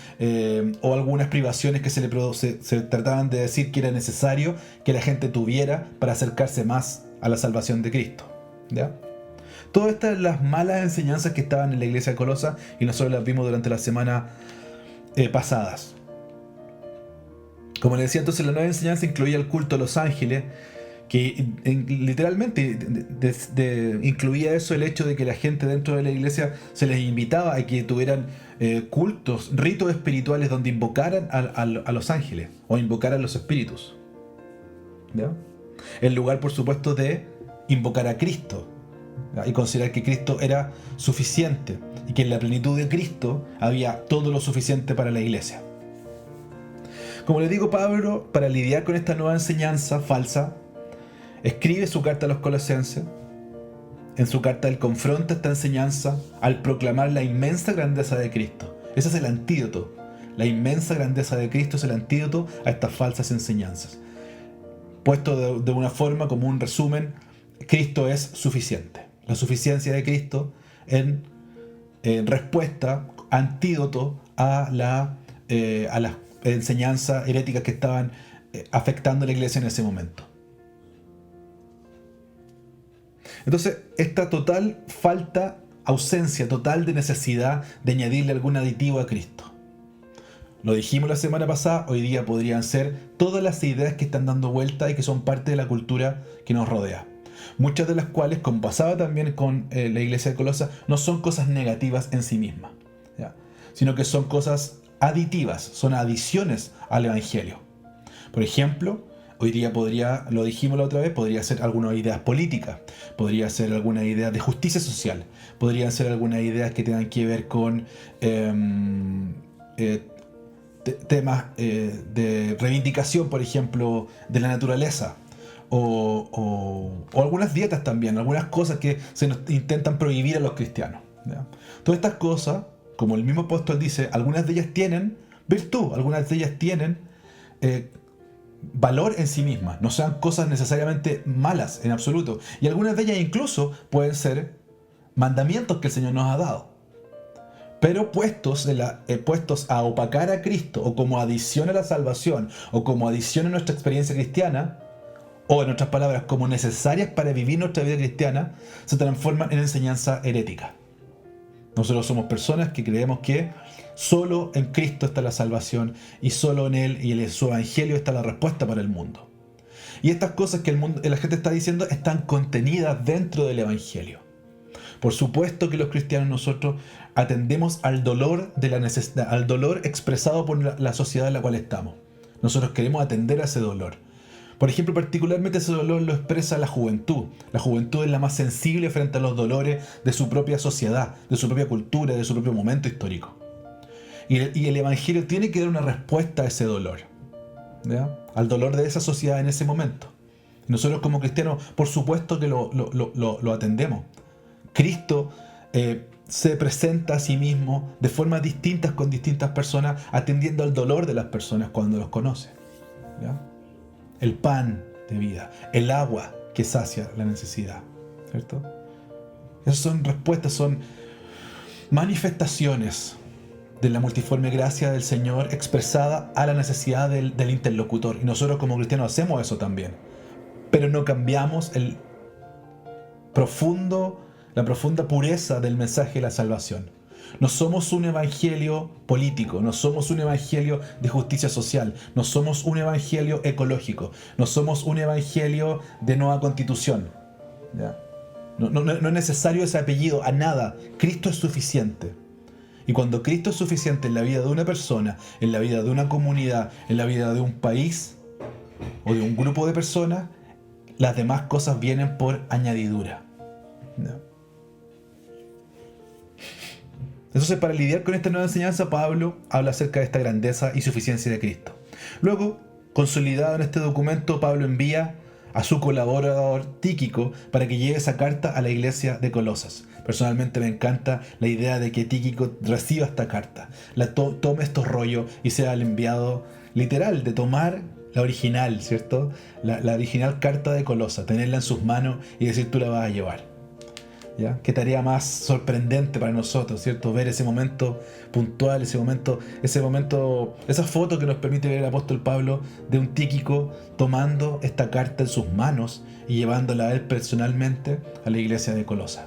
o algunas privaciones que se trataban de decir que era necesario que la gente tuviera para acercarse más a la salvación de Cristo, ¿ya? Todas estas las malas enseñanzas que estaban en la iglesia de Colosa y nosotros las vimos durante las semanas pasadas. Como les decía, entonces la nueva enseñanza incluía el culto a los ángeles, que literalmente incluía eso, el hecho de que la gente dentro de la iglesia se les invitaba a que tuvieran cultos, ritos espirituales donde invocaran a los ángeles o invocaran a los espíritus, ¿ya? En lugar, por supuesto, de invocar a Cristo, ¿ya? Y considerar que Cristo era suficiente y que en la plenitud de Cristo había todo lo suficiente para la iglesia. Como les digo, Pablo, para lidiar con esta nueva enseñanza falsa, escribe su carta a los colosenses. En su carta él confronta esta enseñanza al proclamar la inmensa grandeza de Cristo. Ese es el antídoto. La inmensa grandeza de Cristo es el antídoto a estas falsas enseñanzas. Puesto de una forma como un resumen, Cristo es suficiente. La suficiencia de Cristo en respuesta, antídoto a las enseñanzas heréticas que estaban afectando a la iglesia en ese momento. Entonces, esta total falta, ausencia total de necesidad de añadirle algún aditivo a Cristo. Lo dijimos la semana pasada, hoy día podrían ser todas las ideas que están dando vuelta y que son parte de la cultura que nos rodea. Muchas de las cuales, como pasaba también con la iglesia de Colosa, no son cosas negativas en sí mismas, ¿ya? Sino que son cosas aditivas, son adiciones al evangelio. Por ejemplo, hoy día lo dijimos la otra vez, podría ser algunas ideas políticas, podría ser alguna idea de justicia social, podrían ser algunas ideas que tengan que ver con temas de reivindicación, por ejemplo, de la naturaleza. O algunas dietas también, algunas cosas que se nos intentan prohibir a los cristianos, ¿ya? Todas estas cosas, como el mismo apóstol dice, algunas de ellas tienen virtud, algunas de ellas tienen valor en sí mismas, no sean cosas necesariamente malas en absoluto, y algunas de ellas incluso pueden ser mandamientos que el Señor nos ha dado, pero puestos a opacar a Cristo, o como adición a la salvación, o como adición a nuestra experiencia cristiana, o en otras palabras, como necesarias para vivir nuestra vida cristiana, se transforman en enseñanza herética. Nosotros somos personas que creemos que solo en Cristo está la salvación, y solo en Él y en su Evangelio está la respuesta para el mundo. Y estas cosas que la gente está diciendo están contenidas dentro del Evangelio. Por supuesto que los cristianos nosotros atendemos al dolor de la necesidad, al dolor expresado por la sociedad en la cual estamos. Nosotros queremos atender a ese dolor. Por ejemplo, particularmente ese dolor lo expresa la juventud. La juventud es la más sensible frente a los dolores de su propia sociedad, de su propia cultura, de su propio momento histórico. Y el Evangelio tiene que dar una respuesta a ese dolor, ¿ya? Al dolor de esa sociedad en ese momento. Nosotros como cristianos, por supuesto que lo atendemos. Cristo se presenta a sí mismo de formas distintas con distintas personas, atendiendo al dolor de las personas cuando los conoce, ¿ya? El pan de vida, el agua que sacia la necesidad, ¿cierto? Esas son respuestas, son manifestaciones de la multiforme gracia del Señor expresada a la necesidad del interlocutor. Y nosotros como cristianos hacemos eso también. Pero no cambiamos la profunda pureza del mensaje de la salvación. No somos un evangelio político, no somos un evangelio de justicia social, no somos un evangelio ecológico, no somos un evangelio de nueva constitución, ¿ya? No es necesario ese apellido a nada. Cristo es suficiente. Y cuando Cristo es suficiente en la vida de una persona, en la vida de una comunidad, en la vida de un país o de un grupo de personas, las demás cosas vienen por añadidura, ¿ya? Entonces, para lidiar con esta nueva enseñanza, Pablo habla acerca de esta grandeza y suficiencia de Cristo. Luego, consolidado en este documento, Pablo envía a su colaborador Tíquico para que lleve esa carta a la iglesia de Colosas. Personalmente me encanta la idea de que Tíquico reciba esta carta, tome estos rollos y sea el enviado literal de tomar la original, ¿cierto? La original carta de Colosas, tenerla en sus manos y decir, tú la vas a llevar, ¿ya? Qué tarea más sorprendente para nosotros, ¿cierto? Ver ese momento puntual, esa foto que nos permite ver el apóstol Pablo de un Tíquico tomando esta carta en sus manos y llevándola a él personalmente a la iglesia de Colosas.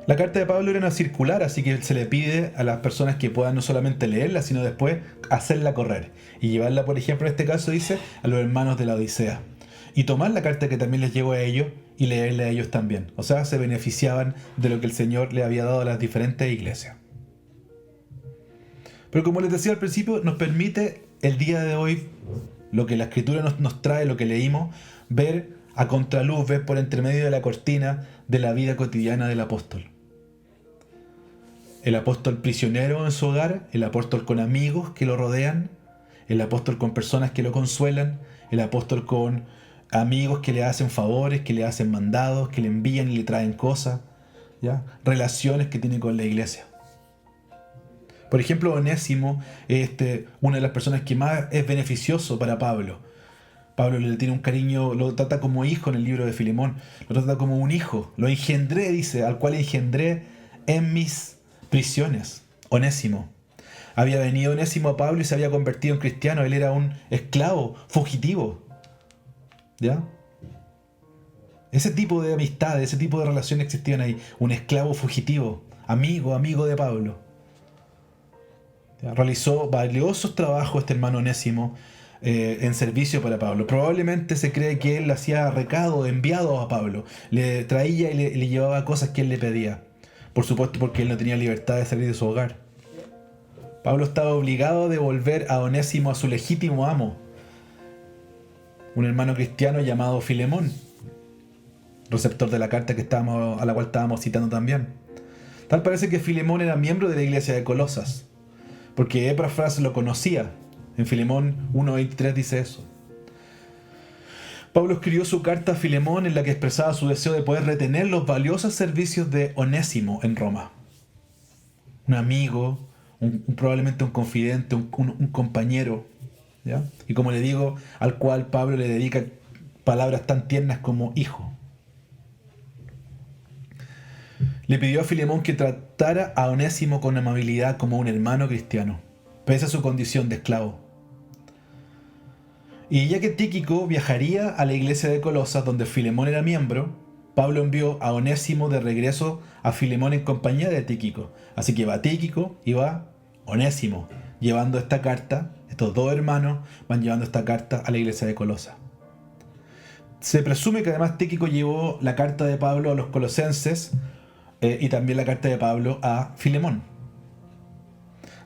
La carta de Pablo era una circular, así que se le pide a las personas que puedan no solamente leerla, sino después hacerla correr y llevarla, por ejemplo, en este caso dice, a los hermanos de la Odisea. Y tomar la carta que también les llegó a ellos y leerla a ellos también. O sea, se beneficiaban de lo que el Señor le había dado a las diferentes iglesias. Pero como les decía al principio, nos permite el día de hoy, lo que la Escritura nos trae, lo que leímos, ver a contraluz, ver por entre medio de la cortina de la vida cotidiana del apóstol. El apóstol prisionero en su hogar, el apóstol con amigos que lo rodean, el apóstol con personas que lo consuelan, el apóstol con amigos que le hacen favores, que le hacen mandados, que le envían y le traen cosas, ¿ya? Relaciones que tiene con la iglesia. Por ejemplo, Onésimo es una de las personas que más es beneficioso para Pablo. Pablo le tiene un cariño, lo trata como hijo en el libro de Filemón, lo trata como un hijo. Lo engendré, dice, al cual engendré en mis prisiones. Onésimo. Había venido Onésimo a Pablo y se había convertido en cristiano. Él era un esclavo fugitivo, ¿ya? Ese tipo de amistad, ese tipo de relaciones existían ahí. Un esclavo fugitivo, amigo de Pablo. ¿Ya? Realizó valiosos trabajos este hermano Onésimo en servicio para Pablo. Probablemente se cree que él hacía recado, enviado a Pablo. Le traía y le llevaba cosas que él le pedía. Por supuesto porque él no tenía libertad de salir de su hogar. Pablo estaba obligado a devolver a Onésimo a su legítimo amo, un hermano cristiano llamado Filemón, receptor de la carta a la cual estábamos citando también. Tal parece que Filemón era miembro de la iglesia de Colosas. porque Epafras lo conocía. En Filemón 1:23 dice eso. Pablo escribió su carta a Filemón en la que expresaba su deseo de poder retener los valiosos servicios de Onésimo en Roma. Un amigo, probablemente un confidente, un compañero, ¿ya? Y como le digo, al cual Pablo le dedica palabras tan tiernas como hijo. Le pidió a Filemón que tratara a Onésimo con amabilidad como un hermano cristiano, pese a su condición de esclavo. Y ya que Tíquico viajaría a la iglesia de Colosas, donde Filemón era miembro, Pablo envió a Onésimo de regreso a Filemón en compañía de Tíquico. Así que va Tíquico y va Onésimo, llevando esta carta. Estos dos hermanos van llevando esta carta a la iglesia de Colosas. Se presume que además Tíquico llevó la carta de Pablo a los colosenses y también la carta de Pablo a Filemón.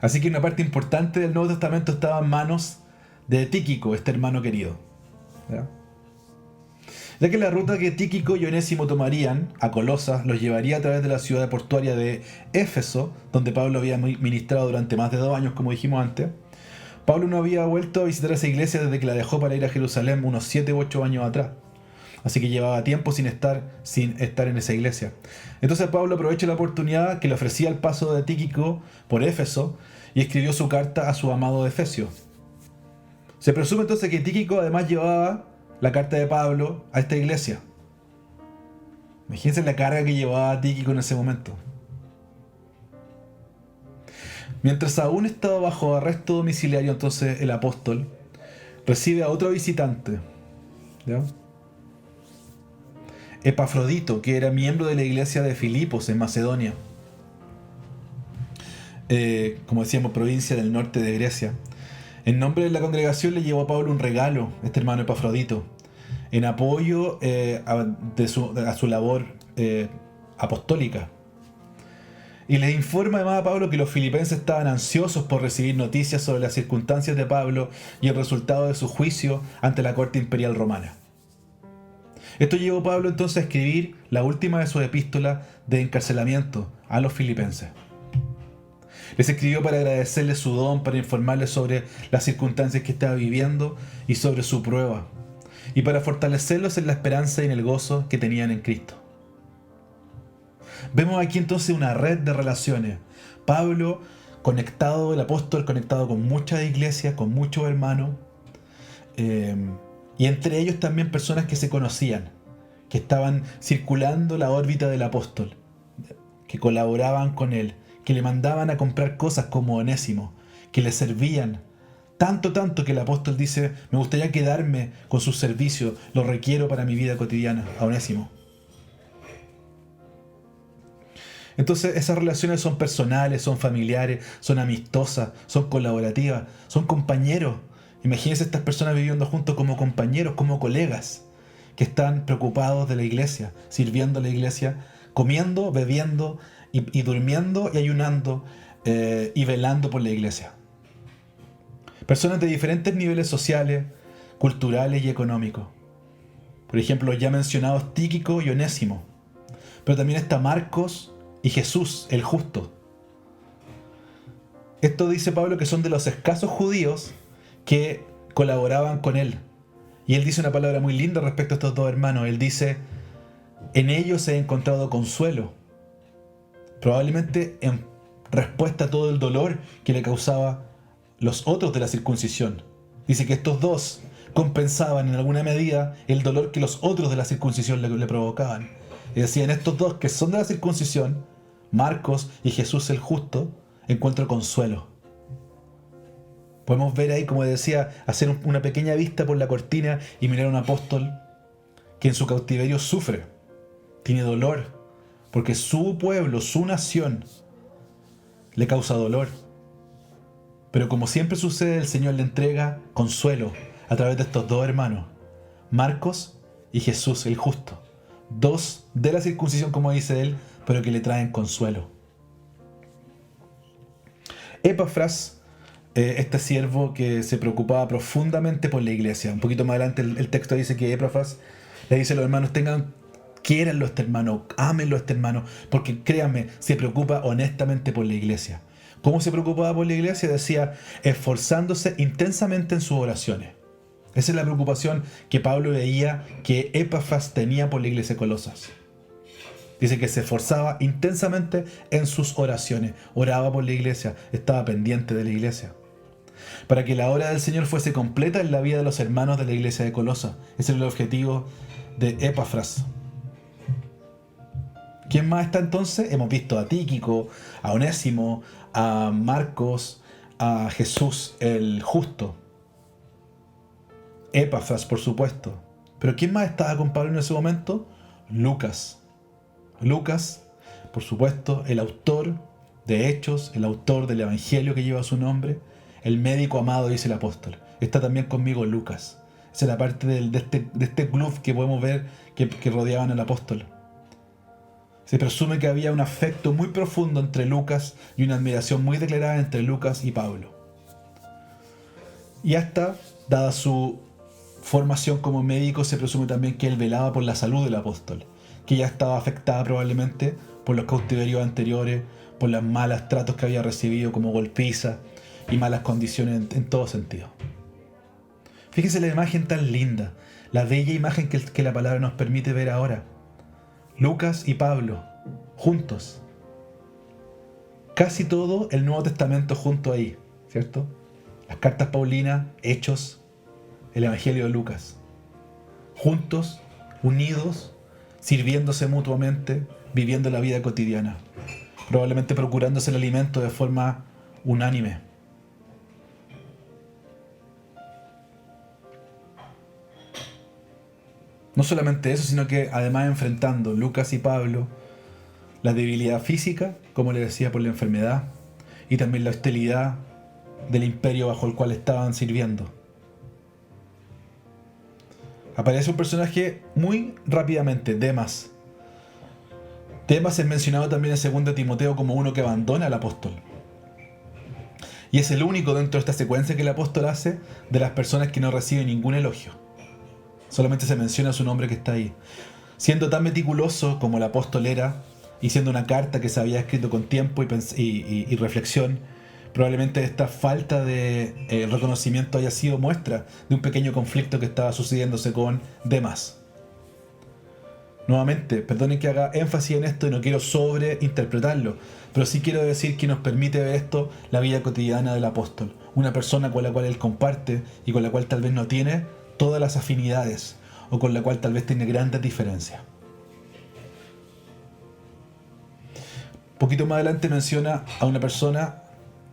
Así que una parte importante del Nuevo Testamento estaba en manos de Tíquico, este hermano querido. ¿Ya? Ya que la ruta que Tíquico y Onésimo tomarían a Colosas los llevaría a través de la ciudad portuaria de Éfeso, donde Pablo había ministrado durante más de 2 años, como dijimos antes. Pablo no había vuelto a visitar esa iglesia desde que la dejó para ir a Jerusalén unos 7 u 8 años atrás. Así que llevaba tiempo sin estar en esa iglesia. Entonces Pablo aprovecha la oportunidad que le ofrecía el paso de Tíquico por Éfeso y escribió su carta a su amado de Efesio. Se presume entonces que Tíquico además llevaba la carta de Pablo a esta iglesia. Imagínense la carga que llevaba Tíquico en ese momento. Mientras aún estaba bajo arresto domiciliario, entonces el apóstol recibe a otro visitante, ¿ya? Epafrodito, que era miembro de la iglesia de Filipos en Macedonia, como decíamos, provincia del norte de Grecia. En nombre de la congregación le llevó a Pablo un regalo, este hermano Epafrodito, en apoyo a su labor apostólica. Y les informa además a Pablo que los filipenses estaban ansiosos por recibir noticias sobre las circunstancias de Pablo y el resultado de su juicio ante la corte imperial romana. Esto llevó a Pablo entonces a escribir la última de sus epístolas de encarcelamiento a los filipenses. Les escribió para agradecerles su don, para informarles sobre las circunstancias que estaba viviendo y sobre su prueba, y para fortalecerlos en la esperanza y en el gozo que tenían en Cristo. Vemos aquí entonces una red de relaciones. Pablo conectado, el apóstol conectado con muchas iglesias, con muchos hermanos, y entre ellos también personas que se conocían, que estaban circulando la órbita del apóstol, que colaboraban con él, que le mandaban a comprar cosas como Onésimo, que le servían. Tanto que el apóstol dice: me gustaría quedarme con sus servicios, lo requiero para mi vida cotidiana, a Onésimo. Entonces esas relaciones son personales, son familiares, son amistosas, son colaborativas, son compañeros. Imagínense estas personas viviendo juntos como compañeros, como colegas, que están preocupados de la iglesia, sirviendo a la iglesia, comiendo, bebiendo y durmiendo y ayunando y velando por la iglesia. Personas de diferentes niveles sociales, culturales y económicos. Por ejemplo, ya mencionados Tíquico y Onésimo. Pero también está Marcos y Jesús, el justo. Esto dice Pablo que son de los escasos judíos que colaboraban con él. Y él dice una palabra muy linda respecto a estos dos hermanos. Él dice: en ellos he encontrado consuelo. Probablemente en respuesta a todo el dolor que le causaba los otros de la circuncisión. Dice que estos dos compensaban en alguna medida el dolor que los otros de la circuncisión le provocaban. Y decían: estos dos que son de la circuncisión, Marcos y Jesús el justo, encuentro consuelo. Podemos ver ahí, como decía, hacer una pequeña vista por la cortina y mirar a un apóstol que en su cautiverio sufre, tiene dolor, porque su pueblo, su nación, le causa dolor. Pero como siempre sucede, el Señor le entrega consuelo a través de estos dos hermanos, Marcos y Jesús el justo. Dos de la circuncisión, como dice él, pero que le traen consuelo. Epafras, este siervo que se preocupaba profundamente por la iglesia. Un poquito más adelante el texto dice que Epafras le dice a los hermanos: quieranlo este hermano, ámenlo este hermano, porque créanme, se preocupa honestamente por la iglesia. ¿Cómo se preocupaba por la iglesia? Decía, esforzándose intensamente en sus oraciones. Esa es la preocupación que Pablo veía que Epafras tenía por la iglesia de Colosas. Dice que se esforzaba intensamente en sus oraciones, oraba por la iglesia, estaba pendiente de la iglesia, para que la obra del Señor fuese completa en la vida de los hermanos de la iglesia de Colosas. Ese es el objetivo de Epafras. ¿Quién más está entonces? Hemos visto a Tíquico, a Onésimo, a Marcos, a Jesús el justo. Epafras, por supuesto. Pero ¿quién más estaba con Pablo en ese momento? Lucas. Lucas, por supuesto, el autor de Hechos, el autor del Evangelio que lleva su nombre, el médico amado, dice el apóstol. Está también conmigo Lucas. Esa es la parte de este club que podemos ver que rodeaban al apóstol. Se presume que había un afecto muy profundo entre Lucas y una admiración muy declarada entre Lucas y Pablo. Y hasta, dada su formación como médico, se presume también que él velaba por la salud del apóstol, que ya estaba afectada probablemente por los cautiverios anteriores, por los malos tratos que había recibido como golpiza y malas condiciones en todo sentido. Fíjense la imagen tan linda, la bella imagen que la palabra nos permite ver ahora. Lucas y Pablo, juntos. Casi todo el Nuevo Testamento junto ahí, ¿cierto? Las cartas paulinas, Hechos, el Evangelio de Lucas. Juntos, unidos, sirviéndose mutuamente, viviendo la vida cotidiana. Probablemente procurándose el alimento de forma unánime. No solamente eso, sino que además enfrentando Lucas y Pablo la debilidad física, como les decía, por la enfermedad, y también la hostilidad del imperio bajo el cual estaban sirviendo. Aparece un personaje muy rápidamente, Demas. Demas es mencionado también en 2 Timoteo como uno que abandona al apóstol. Y es el único dentro de esta secuencia que el apóstol hace de las personas que no reciben ningún elogio. Solamente se menciona su nombre que está ahí. Siendo tan meticuloso como el apóstol era, y siendo una carta que se había escrito con tiempo y reflexión, probablemente esta falta de reconocimiento haya sido muestra de un pequeño conflicto que estaba sucediéndose con Demas. Nuevamente, perdonen que haga énfasis en esto y no quiero sobreinterpretarlo, pero sí quiero decir que nos permite ver esto, la vida cotidiana del apóstol. Una persona con la cual él comparte y con la cual tal vez no tiene todas las afinidades, o con la cual tal vez tiene grandes diferencias. Un poquito más adelante menciona a una persona,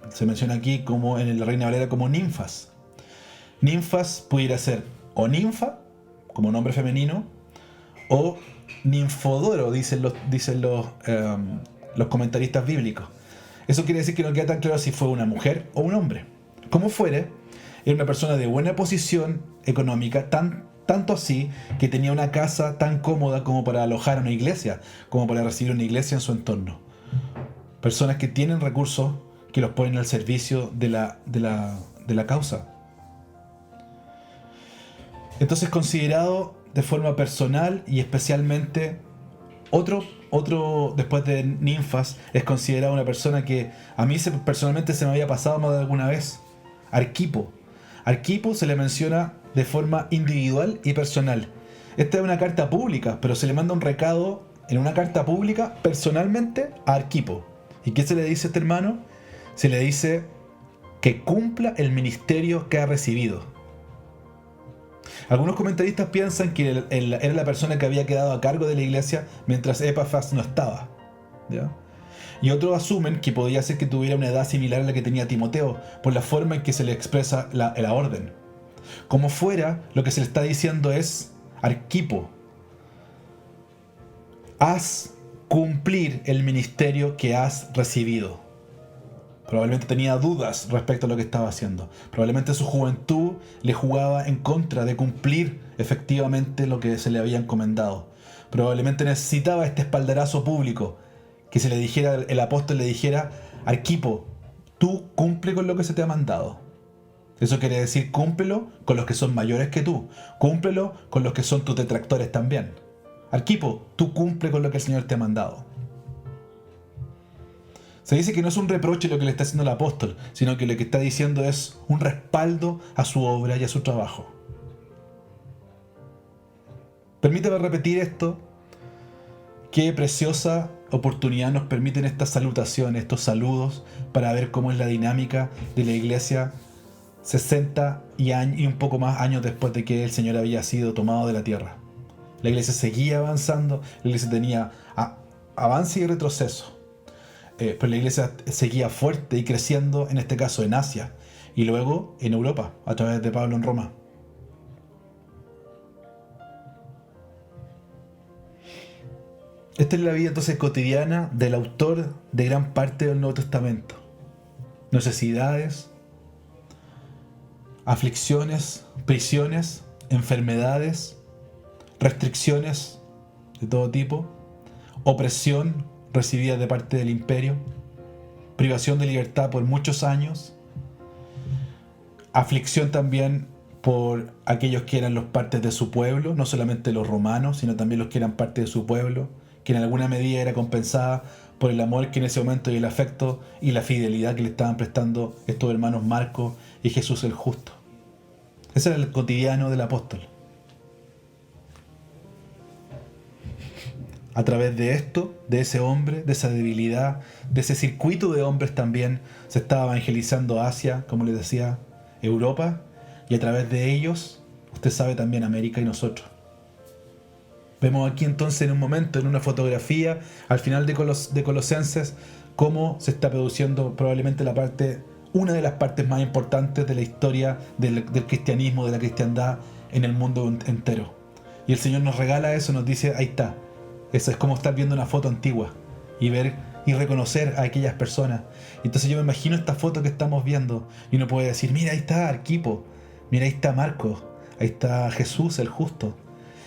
se menciona aquí como en la Reina Valera como ninfas. Ninfas pudiera ser o ninfa, como nombre femenino, o ninfodoro, dicen los comentaristas bíblicos. Eso quiere decir que no queda tan claro si fue una mujer o un hombre. Como fuere, era una persona de buena posición económica, tanto así que tenía una casa tan cómoda como para alojar a una iglesia, como para recibir una iglesia en su entorno. Personas que tienen recursos que los ponen al servicio de la causa. Entonces, considerado de forma personal y especialmente otro después de ninfas, es considerado una persona que a mí personalmente se me había pasado más de alguna vez. Arquipo. Arquipo se le menciona de forma individual y personal. Esta es una carta pública, pero se le manda un recado en una carta pública personalmente a Arquipo. ¿Y qué se le dice a este hermano? Se le dice que cumpla el ministerio que ha recibido. Algunos comentaristas piensan que era la persona que había quedado a cargo de la iglesia mientras Epafras no estaba, ¿ya? Y otros asumen que podía ser que tuviera una edad similar a la que tenía Timoteo, por la forma en que se le expresa la orden. Como fuera, lo que se le está diciendo es: Arquipo, haz cumplir el ministerio que has recibido. Probablemente tenía dudas respecto a lo que estaba haciendo. Probablemente su juventud le jugaba en contra de cumplir efectivamente lo que se le había encomendado. Probablemente necesitaba este espaldarazo público, que se le dijera, el apóstol le dijera: Arquipo, tú cumple con lo que se te ha mandado. Eso quiere decir, cúmplelo con los que son mayores que tú. Cúmplelo con los que son tus detractores también. Arquipo, tú cumple con lo que el Señor te ha mandado. Se dice que no es un reproche lo que le está haciendo el apóstol, sino que lo que está diciendo es un respaldo a su obra y a su trabajo. Permítame repetir esto. Qué preciosa oportunidad nos permiten estas salutaciones, estos saludos, para ver cómo es la dinámica de la iglesia 60 y un poco más años después de que el Señor había sido tomado de la tierra. La iglesia seguía avanzando, la iglesia tenía avance y retroceso. Pero la iglesia seguía fuerte y creciendo, en este caso en Asia, y luego en Europa, a través de Pablo en Roma. Esta es la vida entonces cotidiana del autor de gran parte del Nuevo Testamento. Necesidades, aflicciones, prisiones, enfermedades, restricciones de todo tipo, opresión recibida de parte del imperio, privación de libertad por muchos años, aflicción también por aquellos que eran los partes de su pueblo, no solamente los romanos, sino también los que eran parte de su pueblo, que en alguna medida era compensada por el amor que en ese momento y el afecto y la fidelidad que le estaban prestando estos hermanos Marcos y Jesús el Justo. Ese era el cotidiano del apóstol. A través de esto, de ese hombre, de esa debilidad, de ese circuito de hombres también, se estaba evangelizando Asia, como les decía, Europa, y a través de ellos, usted sabe, también América y nosotros. Vemos aquí entonces en un momento, en una fotografía, al final de Colosenses, cómo se está produciendo probablemente una de las partes más importantes de la historia del cristianismo, de la cristiandad en el mundo entero. Y el Señor nos regala eso, nos dice, ahí está. Eso es como estar viendo una foto antigua y ver y reconocer a aquellas personas. Entonces yo me imagino esta foto que estamos viendo y uno puede decir, mira, ahí está Arquipo, mira, ahí está Marcos, ahí está Jesús el Justo.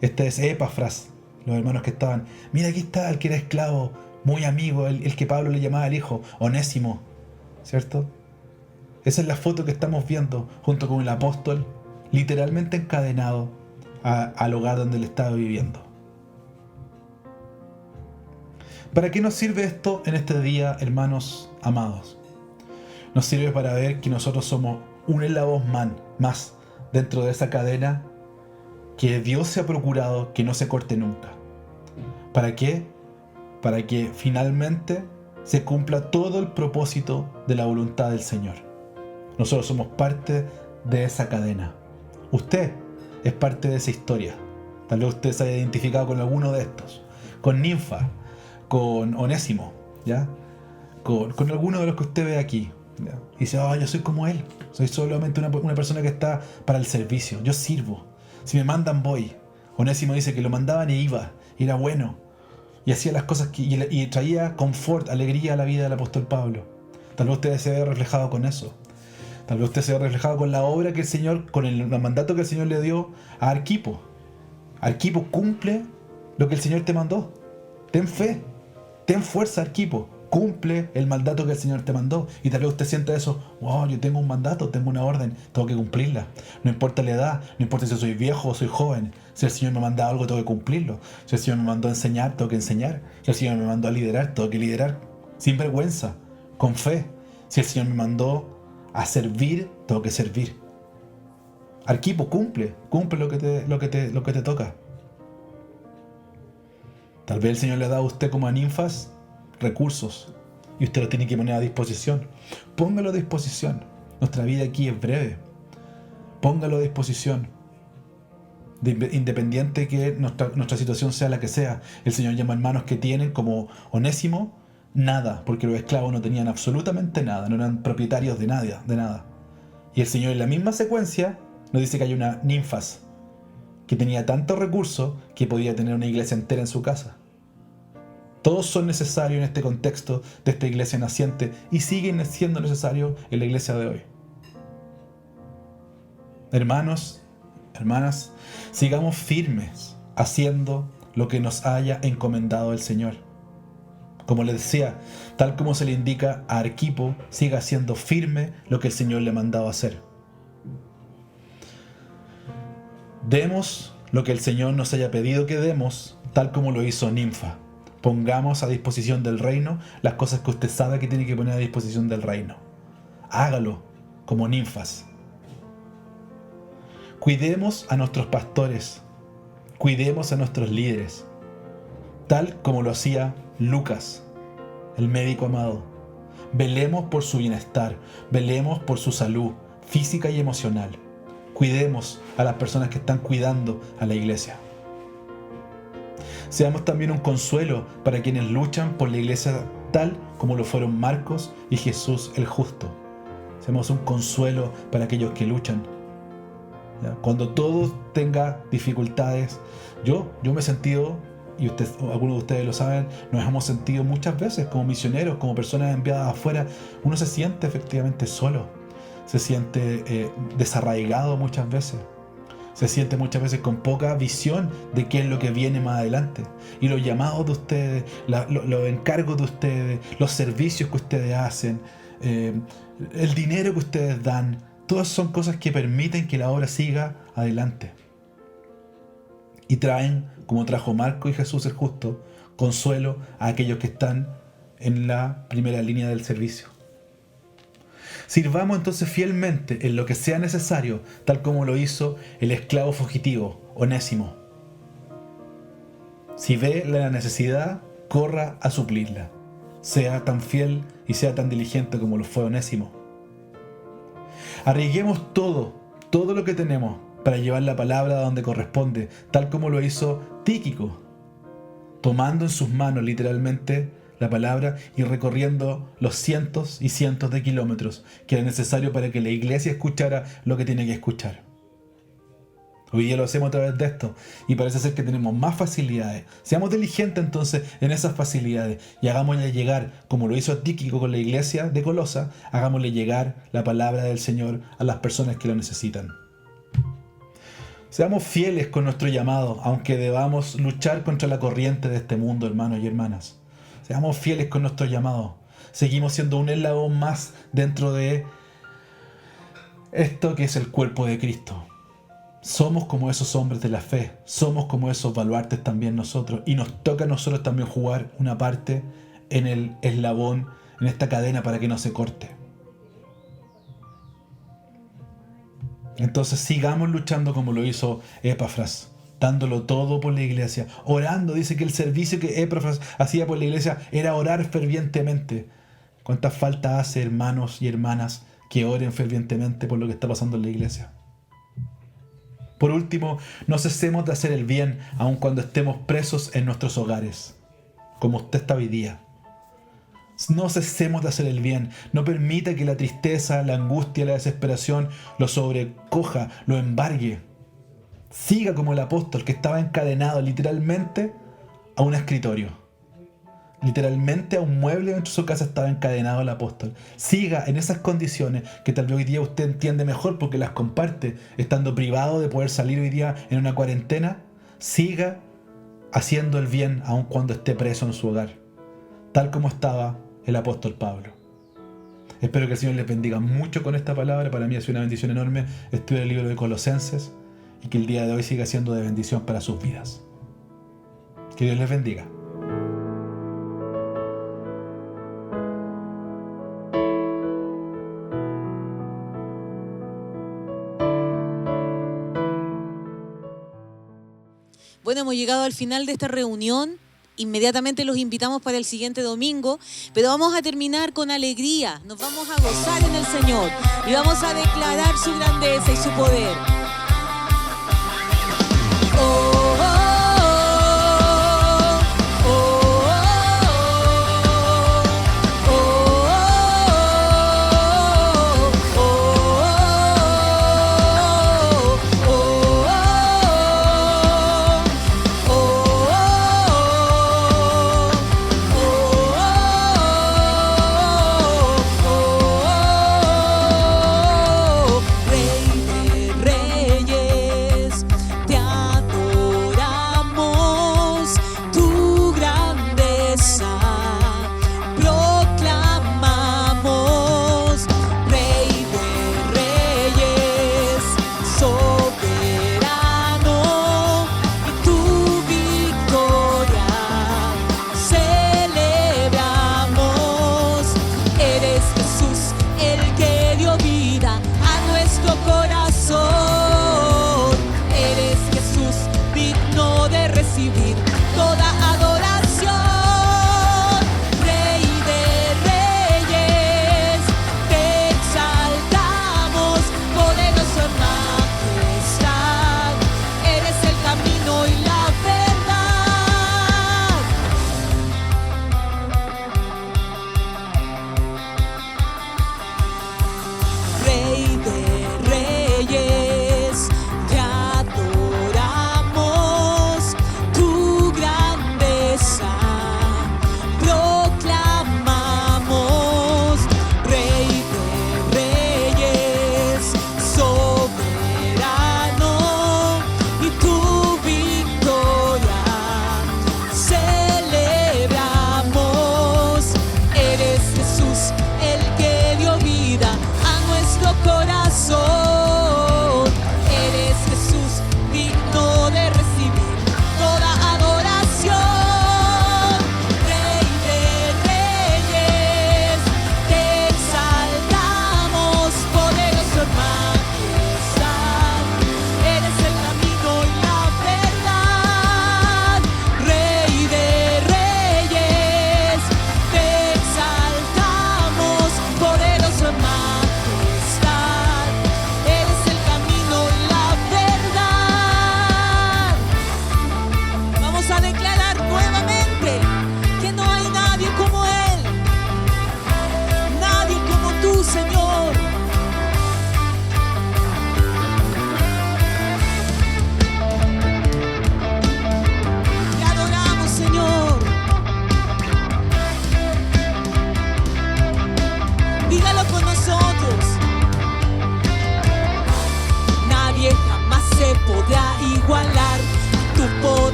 Este es Epafras, los hermanos que estaban. Mira, aquí está el que era esclavo, muy amigo, el que Pablo le llamaba el hijo, Onésimo, ¿cierto? Esa es la foto que estamos viendo junto con el apóstol, literalmente encadenado al hogar donde él estaba viviendo. ¿Para qué nos sirve esto en este día, hermanos amados? Nos sirve para ver que nosotros somos un eslabón más dentro de esa cadena que Dios se ha procurado que no se corte nunca. ¿Para qué? Para que finalmente se cumpla todo el propósito de la voluntad del Señor. Nosotros somos parte de esa cadena. Usted es parte de esa historia. Tal vez usted se haya identificado con alguno de estos. Con Ninfa, con Onésimo, ¿ya? Con alguno de los que usted ve aquí, ¿ya? Y dice, yo soy como él. Soy solamente una persona que está para el servicio. Yo sirvo. Si me mandan, voy. Onésimo dice que lo mandaban e iba. Y era bueno. Y hacía las cosas y traía confort, alegría a la vida del apóstol Pablo. Tal vez usted se vea reflejado con eso. Tal vez usted se vea reflejado con la obra que el Señor, con el mandato que el Señor le dio a Arquipo. Arquipo, cumple lo que el Señor te mandó. Ten fe. Ten fuerza, Arquipo. Cumple el mandato que el Señor te mandó. Y tal vez usted sienta eso, yo tengo un mandato, tengo una orden, tengo que cumplirla. No importa la edad, no importa si soy viejo o soy joven. Si el Señor me manda algo, tengo que cumplirlo. Si el Señor me mandó a enseñar, tengo que enseñar. Si el Señor me mandó a liderar, tengo que liderar. Sin vergüenza, con fe. Si el Señor me mandó a servir, tengo que servir. Arquipo, cumple lo que te toca. Tal vez el Señor le ha dado a usted como a Ninfas recursos y usted los tiene que poner a disposición. Póngalo a disposición. Nuestra vida aquí es breve. Póngalo a disposición. Independiente que nuestra situación sea la que sea, el Señor llama hermanos que tienen como Onésimo nada, porque los esclavos no tenían absolutamente nada, no eran propietarios de nada. Y el Señor en la misma secuencia nos dice que hay una Ninfas que tenía tantos recursos que podía tener una iglesia entera en su casa. Todos son necesarios en este contexto de esta iglesia naciente y siguen siendo necesarios en la iglesia de hoy. Hermanos, hermanas, sigamos firmes haciendo lo que nos haya encomendado el Señor. Como les decía, tal como se le indica a Arquipo, siga haciendo firme lo que el Señor le ha mandado hacer. Demos lo que el Señor nos haya pedido que demos, tal como lo hizo Ninfa. Pongamos a disposición del reino las cosas que usted sabe que tiene que poner a disposición del reino. Hágalo como ninfas. Cuidemos a nuestros pastores. Cuidemos a nuestros líderes. Tal como lo hacía Lucas, el médico amado. Velemos por su bienestar. Velemos por su salud física y emocional. Cuidemos a las personas que están cuidando a la iglesia. Seamos también un consuelo para quienes luchan por la iglesia tal como lo fueron Marcos y Jesús el Justo. Seamos un consuelo para aquellos que luchan. ¿Ya? Cuando todo tenga dificultades, yo me he sentido, y algunos de ustedes lo saben, nos hemos sentido muchas veces como misioneros, como personas enviadas afuera. Uno se siente efectivamente solo, se siente desarraigado muchas veces. Se siente muchas veces con poca visión de qué es lo que viene más adelante. Y los llamados de ustedes, los encargos de ustedes, los servicios que ustedes hacen, el dinero que ustedes dan, todas son cosas que permiten que la obra siga adelante. Y traen, como trajo Marco y Jesús el Justo, consuelo a aquellos que están en la primera línea del servicio. Sirvamos entonces fielmente en lo que sea necesario, tal como lo hizo el esclavo fugitivo, Onésimo. Si ve la necesidad, corra a suplirla. Sea tan fiel y sea tan diligente como lo fue Onésimo. Arriesguemos todo lo que tenemos para llevar la palabra a donde corresponde, tal como lo hizo Tíquico, tomando en sus manos literalmente la palabra y recorriendo los cientos y cientos de kilómetros que era necesario para que la iglesia escuchara lo que tiene que escuchar. Hoy día lo hacemos a través de esto y parece ser que tenemos más facilidades. Seamos diligentes entonces en esas facilidades y hagámosle llegar, como lo hizo Tíquico con la iglesia de Colosa, hagámosle llegar la palabra del Señor a las personas que lo necesitan. Seamos fieles con nuestro llamado, aunque debamos luchar contra la corriente de este mundo, hermanos y hermanas. Seamos fieles con nuestro llamado. Seguimos siendo un eslabón más dentro de esto que es el cuerpo de Cristo. Somos como esos hombres de la fe. Somos como esos baluartes también nosotros. Y nos toca a nosotros también jugar una parte en el eslabón, en esta cadena para que no se corte. Entonces sigamos luchando como lo hizo Epafras, dándolo todo por la iglesia, orando. Dice que el servicio que Epafras hacía por la iglesia era orar fervientemente. ¿Cuánta falta hace, hermanos y hermanas, que oren fervientemente por lo que está pasando en la iglesia? Por último, no cesemos de hacer el bien, aun cuando estemos presos en nuestros hogares, como usted está hoy día. No cesemos de hacer el bien. No permita que la tristeza, la angustia, la desesperación lo sobrecoja, lo embargue. Siga como el apóstol que estaba encadenado literalmente a un escritorio. Literalmente a un mueble dentro de su casa estaba encadenado el apóstol. Siga en esas condiciones que tal vez hoy día usted entiende mejor porque las comparte, estando privado de poder salir hoy día en una cuarentena. Siga haciendo el bien aun cuando esté preso en su hogar, tal como estaba el apóstol Pablo. Espero que el Señor les bendiga mucho con esta palabra. Para mí ha sido una bendición enorme estudiar el libro de Colosenses y que el día de hoy siga siendo de bendición para sus vidas. Que Dios les bendiga. Bueno, hemos llegado al final de esta reunión. Inmediatamente los invitamos para el siguiente domingo, pero vamos a terminar con alegría. Nos vamos a gozar en el Señor y vamos a declarar su grandeza y su poder. Rey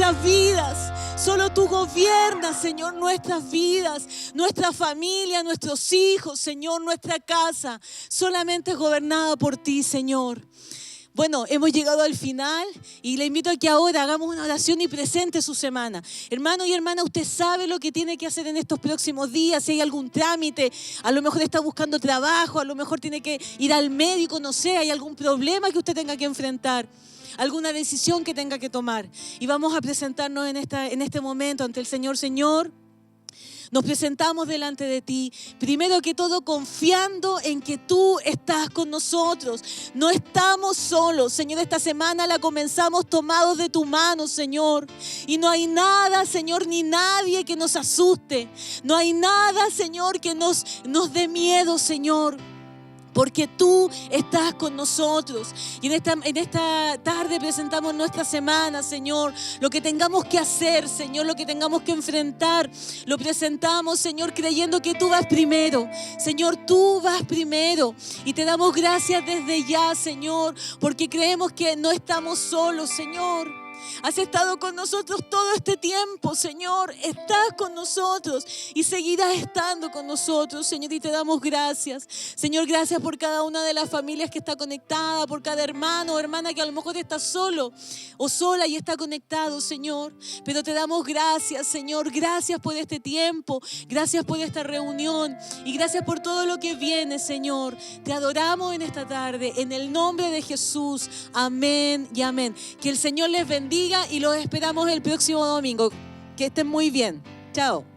nuestras vidas. Solo tú gobiernas, Señor, nuestras vidas, nuestra familia, nuestros hijos, Señor, nuestra casa. Solamente es gobernada por ti, Señor. Bueno, hemos llegado al final y le invito a que ahora hagamos una oración y presente su semana. Hermano y hermana, usted sabe lo que tiene que hacer en estos próximos días. Si hay algún trámite, a lo mejor está buscando trabajo, a lo mejor tiene que ir al médico, no sé, hay algún problema que usted tenga que enfrentar, alguna decisión que tenga que tomar. Y vamos a presentarnos en este momento ante el Señor. Señor, nos presentamos delante de ti, primero que todo confiando en que tú estás con nosotros. No estamos solos, Señor. Esta semana la comenzamos tomados de tu mano, Señor. Y no hay nada, Señor, ni nadie que nos asuste. No hay nada, Señor, que nos dé miedo, Señor. Porque tú estás con nosotros. Y en esta tarde presentamos nuestra semana, Señor. Lo que tengamos que hacer, Señor, lo que tengamos que enfrentar, lo presentamos, Señor, creyendo que tú vas primero. Señor, tú vas primero. Y te damos gracias desde ya, Señor, porque creemos que no estamos solos, Señor. Has estado con nosotros todo este tiempo, Señor. Estás con nosotros y seguirás estando con nosotros, Señor. Y te damos gracias. Señor, gracias por cada una de las familias que está conectada, por cada hermano o hermana que a lo mejor está solo o sola y está conectado, Señor. Pero te damos gracias, Señor. Gracias por este tiempo. Gracias por esta reunión. Y gracias por todo lo que viene, Señor. Te adoramos en esta tarde. En el nombre de Jesús. Amén y amén. Que el Señor les bendiga y los esperamos el próximo domingo. Que estén muy bien. Chao.